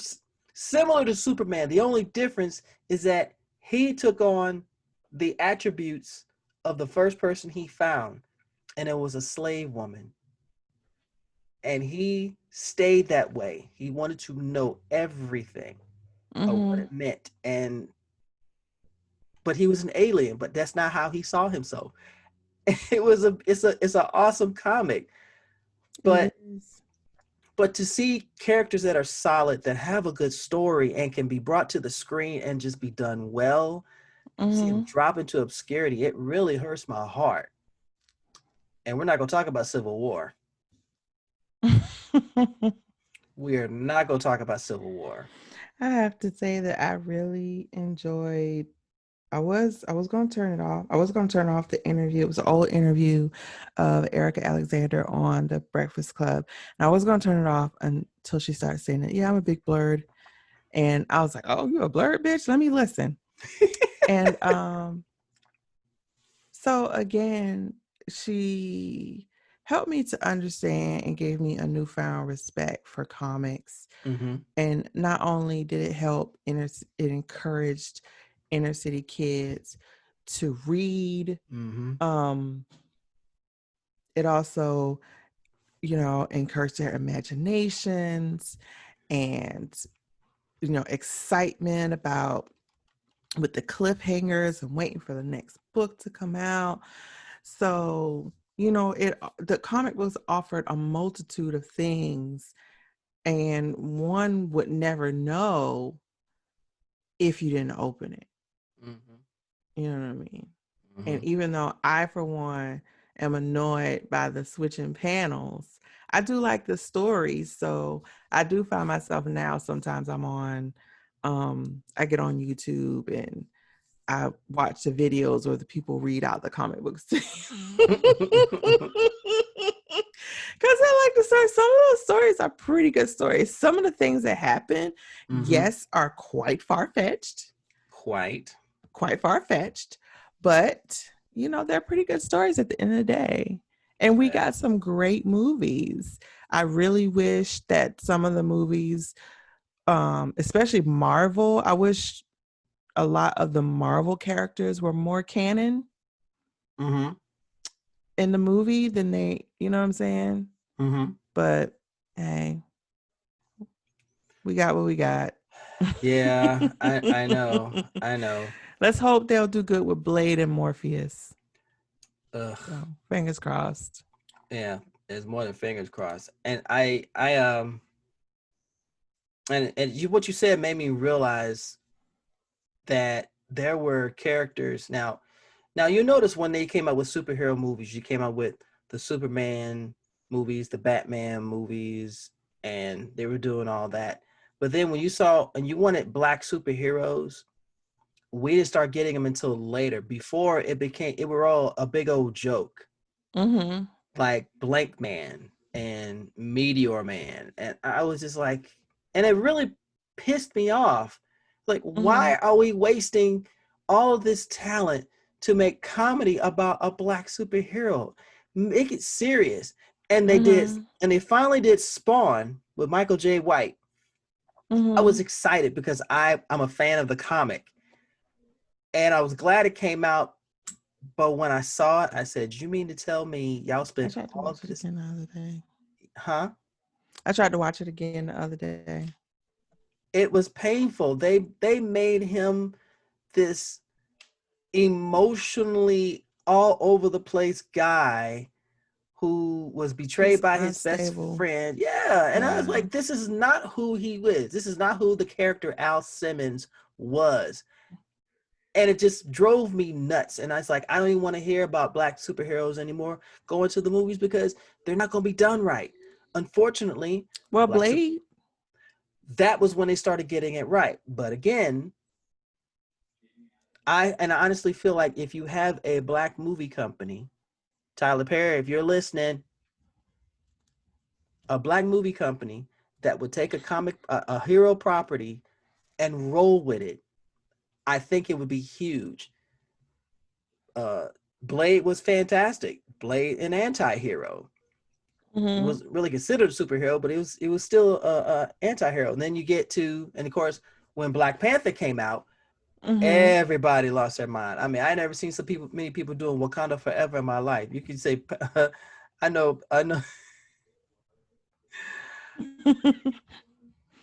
similar to Superman. The only difference is that he took on the attributes of the first person he found, and it was a slave woman. And he stayed that way. He wanted to know everything of what it meant. But he was an alien, but that's not how he saw himself. It's an awesome comic. But to see characters that are solid, that have a good story and can be brought to the screen and just be done well, see him drop into obscurity, it really hurts my heart. And we're not going to talk about Civil War. We are not going to talk about Civil War. I have to say that I really enjoyed. I was going to turn it off. I was going to turn off the interview. It was an old interview of Erica Alexander on the Breakfast Club. And I was going to turn it off until she started saying it. "Yeah, I'm a big blerd." And I was like, "Oh, you a blerd, bitch? Let me listen." And So again, she helped me to understand and gave me a newfound respect for comics. Mm-hmm. And not only did it help, it encouraged inner city kids to read. Mm-hmm. It also, encouraged their imaginations and, excitement about with the cliffhangers and waiting for the next book to come out. So, the comic books offered a multitude of things, and one would never know if you didn't open it. Mm-hmm. You know what I mean? Mm-hmm. And even though I, for one, am annoyed by the switching panels, I do like the stories. So I do find myself now, sometimes I get on YouTube and I watch the videos where the people read out the comic books. Because I like the story. Some of those stories are pretty good stories. Some of the things that happen, Mm-hmm. yes, are quite far-fetched. Quite. Quite far-fetched, but they're pretty good stories at the end of the day. And we got some great movies. I really wish that some of the movies, especially Marvel, I wish a lot of the Marvel characters were more canon Mm-hmm. in the movie than they, you know what I'm saying? Mm-hmm. But hey, we got what we got. Yeah, I know. I know. Let's hope they'll do good with Blade and Morpheus. Ugh. So fingers crossed. Yeah, it's more than fingers crossed. And what you said made me realize that there were characters. Now you notice when they came out with superhero movies, you came out with the Superman movies, the Batman movies, and they were doing all that. But then when you saw and you wanted black superheroes, we didn't start getting them until later. Before it were all a big old joke. Mm-hmm. Like Blank Man and Meteor Man. And I was just like, and it really pissed me off. Like, why are we wasting all of this talent to make comedy about a black superhero? Make it serious. And they did, and they finally did Spawn with Michael J. White. I was excited because I'm a fan of the comic. And I was glad it came out. But when I saw it, I said, "You mean to tell me y'all I spent tried to all watch of it this?" again the other day. Huh? I tried to watch it again the other day. It was painful. They made him this emotionally all over the place guy who was betrayed He's by his best unstable. friend. Yeah, and I was Yeah. like, this is not who he is. This is not who the character Al Simmons was. And it just drove me nuts. And I was like, I don't even want to hear about black superheroes anymore going to the movies because they're not going to be done right. Unfortunately, Well, black Blade. that was when they started getting it right. But again, I honestly feel like if you have a black movie company, Tyler Perry, if you're listening, a black movie company that would take a hero property and roll with it, I think it would be huge. Blade was fantastic. Blade, an anti-hero. It was really considered a superhero, but it was still a anti-hero. And then you get to, and of course, when Black Panther came out, everybody lost their mind. I mean, I never seen many people doing Wakanda Forever in my life. You could say, I know, I know.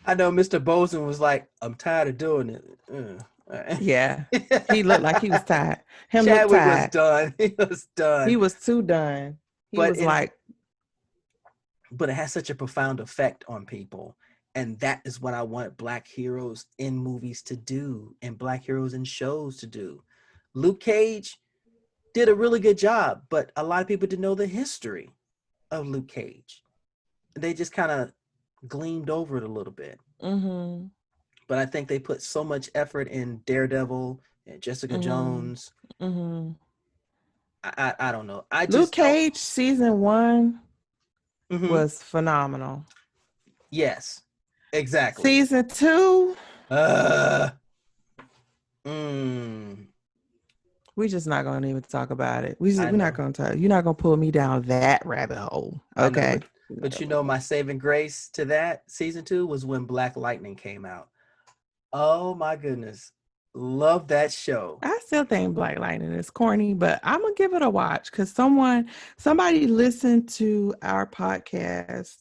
Mr. Bozen was like, I'm tired of doing it. Yeah. He looked like he was tired. Him looked Chadwick was tired. done. He was He done. was too done. He But was like, it has such a profound effect on people. And that is what I wanted black heroes in movies to do and black heroes in shows to do. Luke Cage did a really good job, but a lot of people didn't know the history of Luke Cage. They just kind of gleamed over it a little bit. But I think they put so much effort in Daredevil and Jessica Jones. I don't know. I Luke just don't. Cage season 1 was phenomenal. Yes, exactly. Season 2, Uh, mm. We're just not gonna even talk about it. I We're not know, gonna talk. You're not gonna pull me down that rabbit hole. I know, Okay. but you know, my saving grace to that season 2 was when Black Lightning came out. Oh my goodness, love that show. I still think Black Lightning is corny, but I'm gonna give it a watch because somebody listened to our podcast,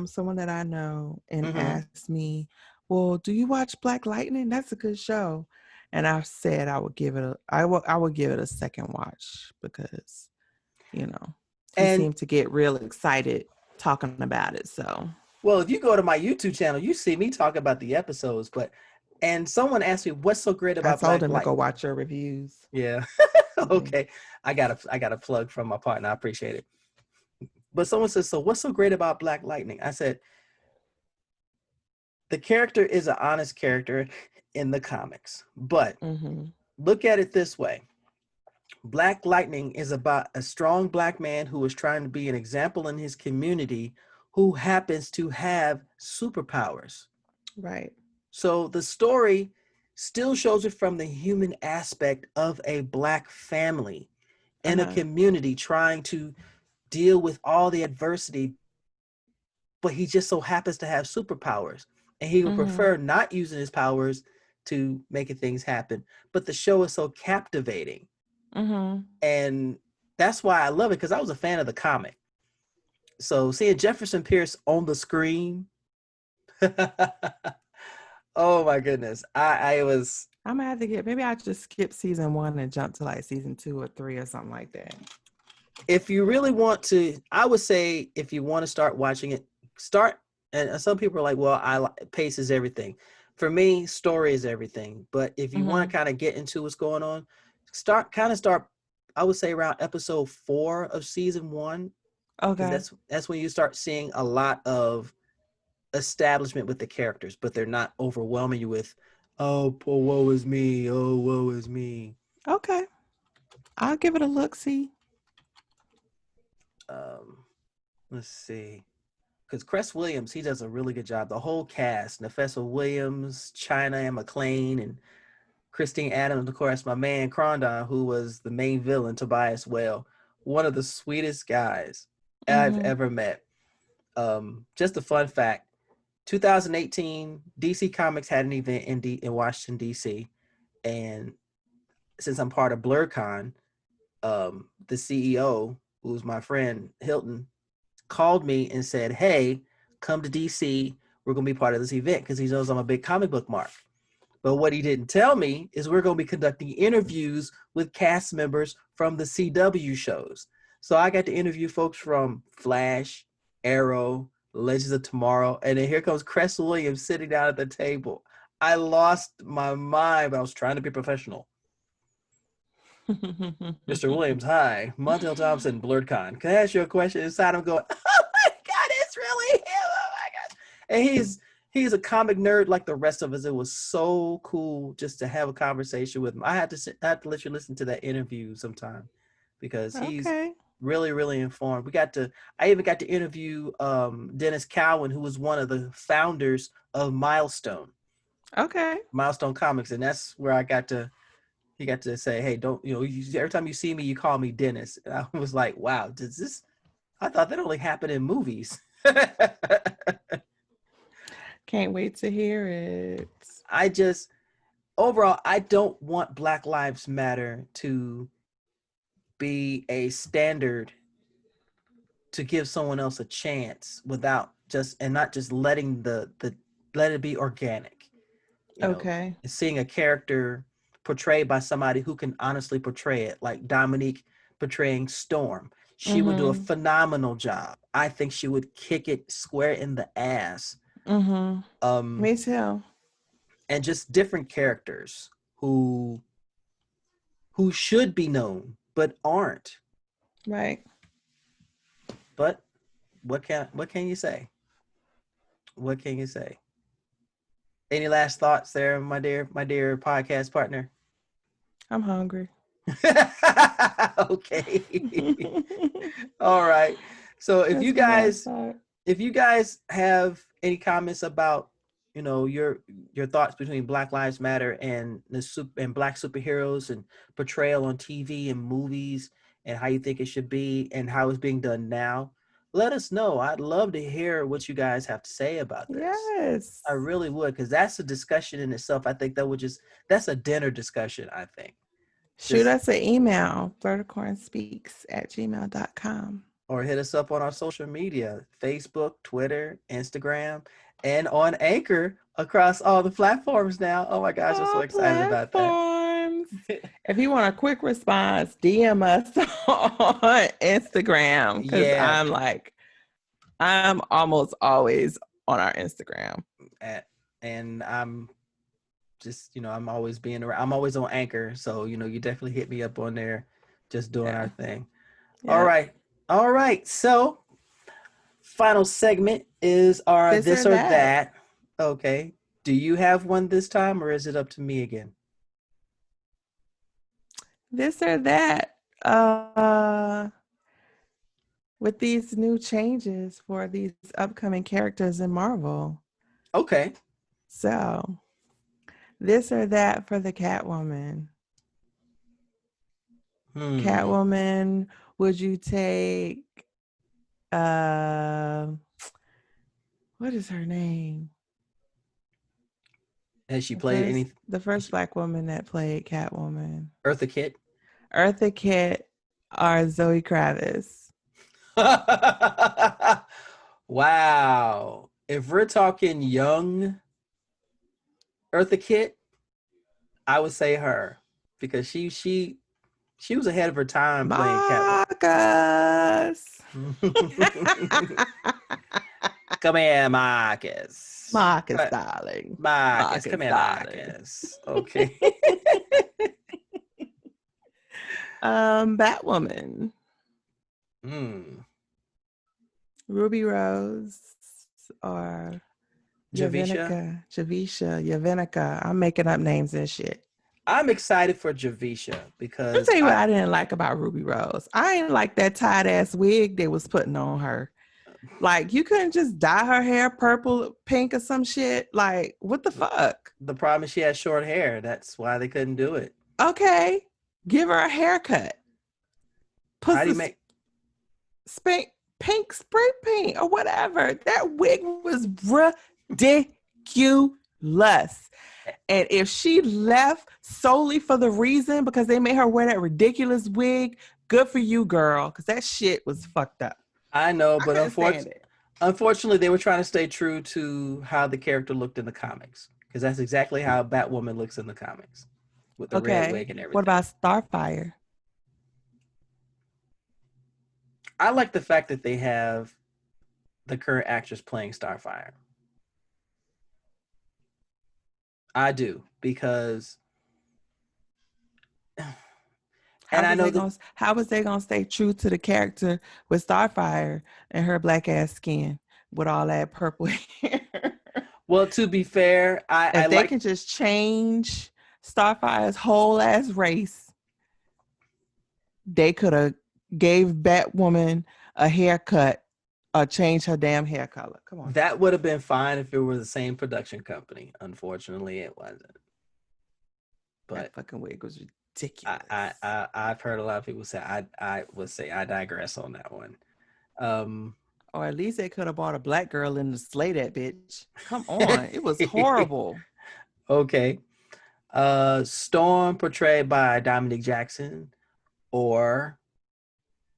someone that I know, and Hmm. asked me, "Well, do you watch Black Lightning? That's a good show." And I said I would give it a second watch because, you know, he And seemed to get real excited talking about it. So well, if you go to my YouTube channel, you see me talk about the episodes. But and someone asked me, "What's so great I about told Black him to go Lightning?" watch your reviews. Yeah, Yeah. okay. I got a plug from my partner. I appreciate it. But someone says, "So what's so great about Black Lightning?" I said, "The character is an honest character in the comics, but Mm-hmm. look at it this way." Black Lightning is about a strong black man who is trying to be an example in his community who happens to have superpowers. Right. So the story still shows it from the human aspect of a black family in a Uh-huh. community trying to deal with all the adversity, but he just so happens to have superpowers. And he would Mm-hmm. prefer not using his powers to making things happen. But the show is so captivating. Mm-hmm. And that's why I love it, because I was a fan of the comic. So seeing Jefferson Pierce on the screen, oh my goodness. I was, I'm gonna have to maybe I'll just skip season 1 and jump to like season 2 or 3 or something like that. if you really want to, I would say if you want to start watching it, start. And some people are like, well, pace is everything. For me, story is everything. But if you want Mm-hmm. to kind of get into what's going on, start. I would say around episode 4 of season 1, because Okay. that's when you start seeing a lot of establishment with the characters, but they're not overwhelming you with, oh, woe is me, oh, woe is me. Okay. I'll give it a look. See. Um, let's see. Because Cress Williams, he does a really good job. The whole cast, Nefessa Williams, China and McLean, and Christine Adams, of course, my man Crondon, who was the main villain, Tobias Whale, one of the sweetest guys I've Mm-hmm. ever met. Just a fun fact: 2018, DC Comics had an event in Washington D.C., and since I'm part of Blerdicorn, the CEO, who's my friend Hilton, called me and said, "Hey, come to DC. We're going to be part of this event," because he knows I'm a big comic book mark. But what he didn't tell me is we're going to be conducting interviews with cast members from the CW shows. So I got to interview folks from Flash, Arrow, Legends of Tomorrow, and then here comes Cress Williams sitting down at the table. I lost my mind, but I was trying to be professional. Mr. Williams, hi. Montel Thompson, Blurredcon. Can I ask you a question? Inside I'm going, oh my God, it's really him. Oh my gosh. And he's a comic nerd like the rest of us. It was so cool just to have a conversation with him. I had to let you listen to that interview sometime, because he's Okay. really, really informed. I even got to interview Dennis Cowan, who was one of the founders of Okay. Milestone Comics. And that's where he got to say, "Hey, don't, every time you see me, you call me Dennis." And I was like, "Wow, does this? I thought that only happened in movies." Can't wait to hear it. I just overall, I don't want Black Lives Matter to be a standard to give someone else a chance without just, and not just letting the let it be organic. Okay. Seeing a character portrayed by somebody who can honestly portray it, like Dominique portraying Storm. She would do a Mm-hmm. phenomenal job. I think she would kick it square in the ass. Mm-hmm. Um, Me too. and just different characters who should be known but aren't. Right. But what can you say? What can you say? Any last thoughts there, my dear podcast partner? I'm hungry. Okay. All right. So if That's you my last guys thought. if you guys have any comments about your thoughts between Black Lives Matter and and Black superheroes and portrayal on TV and movies, and how you think it should be and how it's being done now. Let us know. I'd love to hear what you guys have to say about this. Yes. I really would, because that's a discussion in itself. I think that's a dinner discussion, I think. Shoot us an email, blerdicornspeaks@gmail.com. Or hit us up on our social media, Facebook, Twitter, Instagram, and on Anchor across all the platforms now. Oh my gosh, I'm so excited about that. If you want a quick response, DM us on Instagram, because Yeah. I'm almost always on our Instagram. And I'm just, I'm always being around. I'm always on Anchor. So, you definitely hit me up on there, just doing our thing. Yeah. All right. So, final segment is our this or that. Okay. Do you have one this time, or is it up to me again? This or that. With these new changes for these upcoming characters in Marvel. Okay. So, this or that for the Catwoman. Catwoman, would you take what is her name? Has she played any? The first Black woman that played Catwoman. Eartha Kitt. Eartha Kitt or Zoe Kravitz. Wow. If we're talking young Eartha Kitt, I would say her, because she was ahead of her time playing Catwoman. Come here, Marcus. Marcus, darling. Marcus, come here, darling. Marcus. Okay. Batwoman. Ruby Rose or Javicia. I'm making up names and shit. I'm excited for Javicia because I'll tell you what I didn't like about Ruby Rose. I didn't like that tight ass wig they was putting on her. Like, you couldn't just dye her hair purple, pink, or some shit. Like, what the fuck? The problem is she had short hair. That's why they couldn't do it. Okay, give her a haircut. How do you make pink spray paint or whatever? That wig was ridiculous. And if she left solely for the reason because they made her wear that ridiculous wig, good for you, girl, because that shit was fucked up. I know, but unfortunately, they were trying to stay true to how the character looked in the comics, because that's exactly how Batwoman looks in the comics, with the red wig and everything. What about Starfire? I like the fact that they have the current actress playing Starfire. I do, because how was they gonna stay true to the character with Starfire and her black ass skin with all that purple hair? Well, to be fair, if they can just change Starfire's whole ass race, they could have gave Batwoman a haircut or change her damn hair color. Come on. That would have been fine if it were the same production company. Unfortunately, it wasn't. But that fucking wig was ridiculous. I've heard a lot of people say I would say I digress on that one. Or at least they could have bought a black girl in to slay that bitch. Come on. It was horrible. Okay. Storm portrayed by Dominic Jackson, or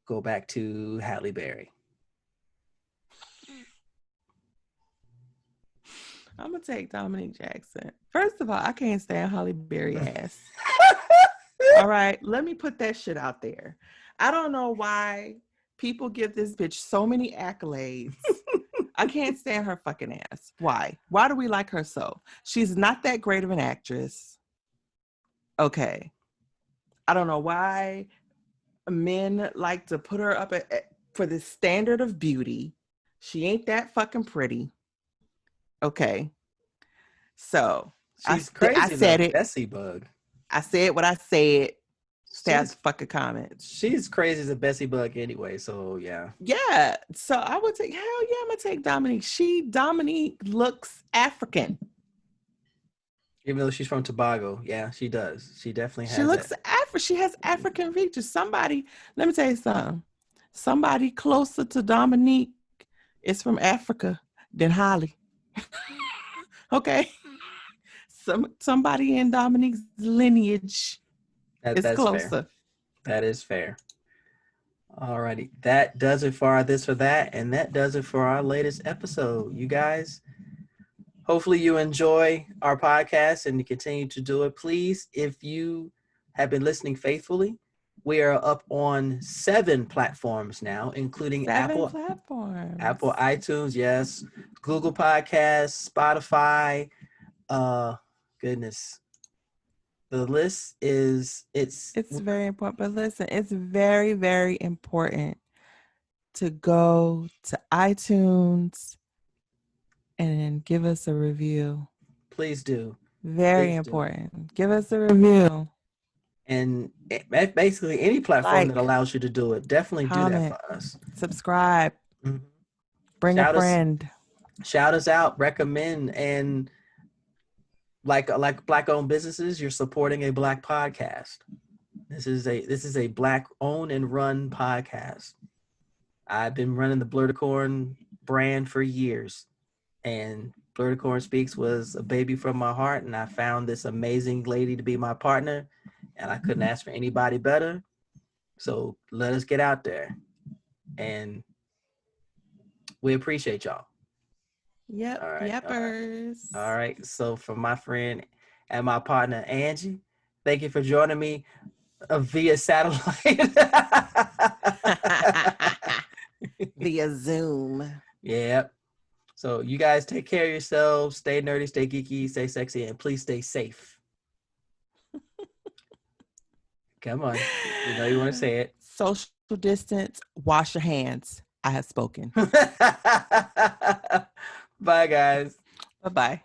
go back to Halle Berry. I'm gonna take Dominic Jackson. First of all, I can't stand Halle Berry ass. All right, let me put that shit out there. I don't know why people give this bitch so many accolades. I can't stand her fucking ass. Why? Why do we like her so? She's not that great of an actress. Okay. I don't know why men like to put her up for the standard of beauty. She ain't that fucking pretty. Okay. So she's crazy. I said it. Bessie bug. I said what I said. stay out the fucking comments. She's crazy as a Bessie Bug anyway, so yeah. Yeah. So I would take, hell yeah, I'm gonna take Dominique. Dominique looks African. Even though she's from Tobago, yeah, she does. She definitely has. She looks She has African features. Somebody, let me tell you something. Somebody closer to Dominique is from Africa than Holly. Okay. Somebody in Dominique's lineage is closer. Fair. That is fair. Alrighty, that does it for our this or that, and that does it for our latest episode. You guys, hopefully you enjoy our podcast and you continue to do it. Please, if you have been listening faithfully, we are up on 7 platforms now, including Apple iTunes, yes, Google Podcasts, Spotify. Goodness. The list is it's very important. But listen, it's very, very important to go to iTunes and give us a review. Please do. Very important. Give us a review. And basically any platform that allows you to do it, definitely comment, do that for us. Subscribe. Mm-hmm. Bring a friend. Shout us out, recommend, and like Black-owned businesses, you're supporting a Black podcast. This is a Black-owned and run podcast. I've been running the Blerdicorn brand for years, and Blerdicorn Speaks was a baby from my heart, and I found this amazing lady to be my partner, and I couldn't ask for anybody better. So let us get out there, and we appreciate y'all. Yep. All right. Yepers. All right. So for my friend and my partner, Angee, thank you for joining me via satellite. Via Zoom. Yep. So you guys take care of yourselves. Stay nerdy, stay geeky, stay sexy, and please stay safe. Come on. You know you want to say it. Social distance. Wash your hands. I have spoken. Bye, guys. Bye-bye.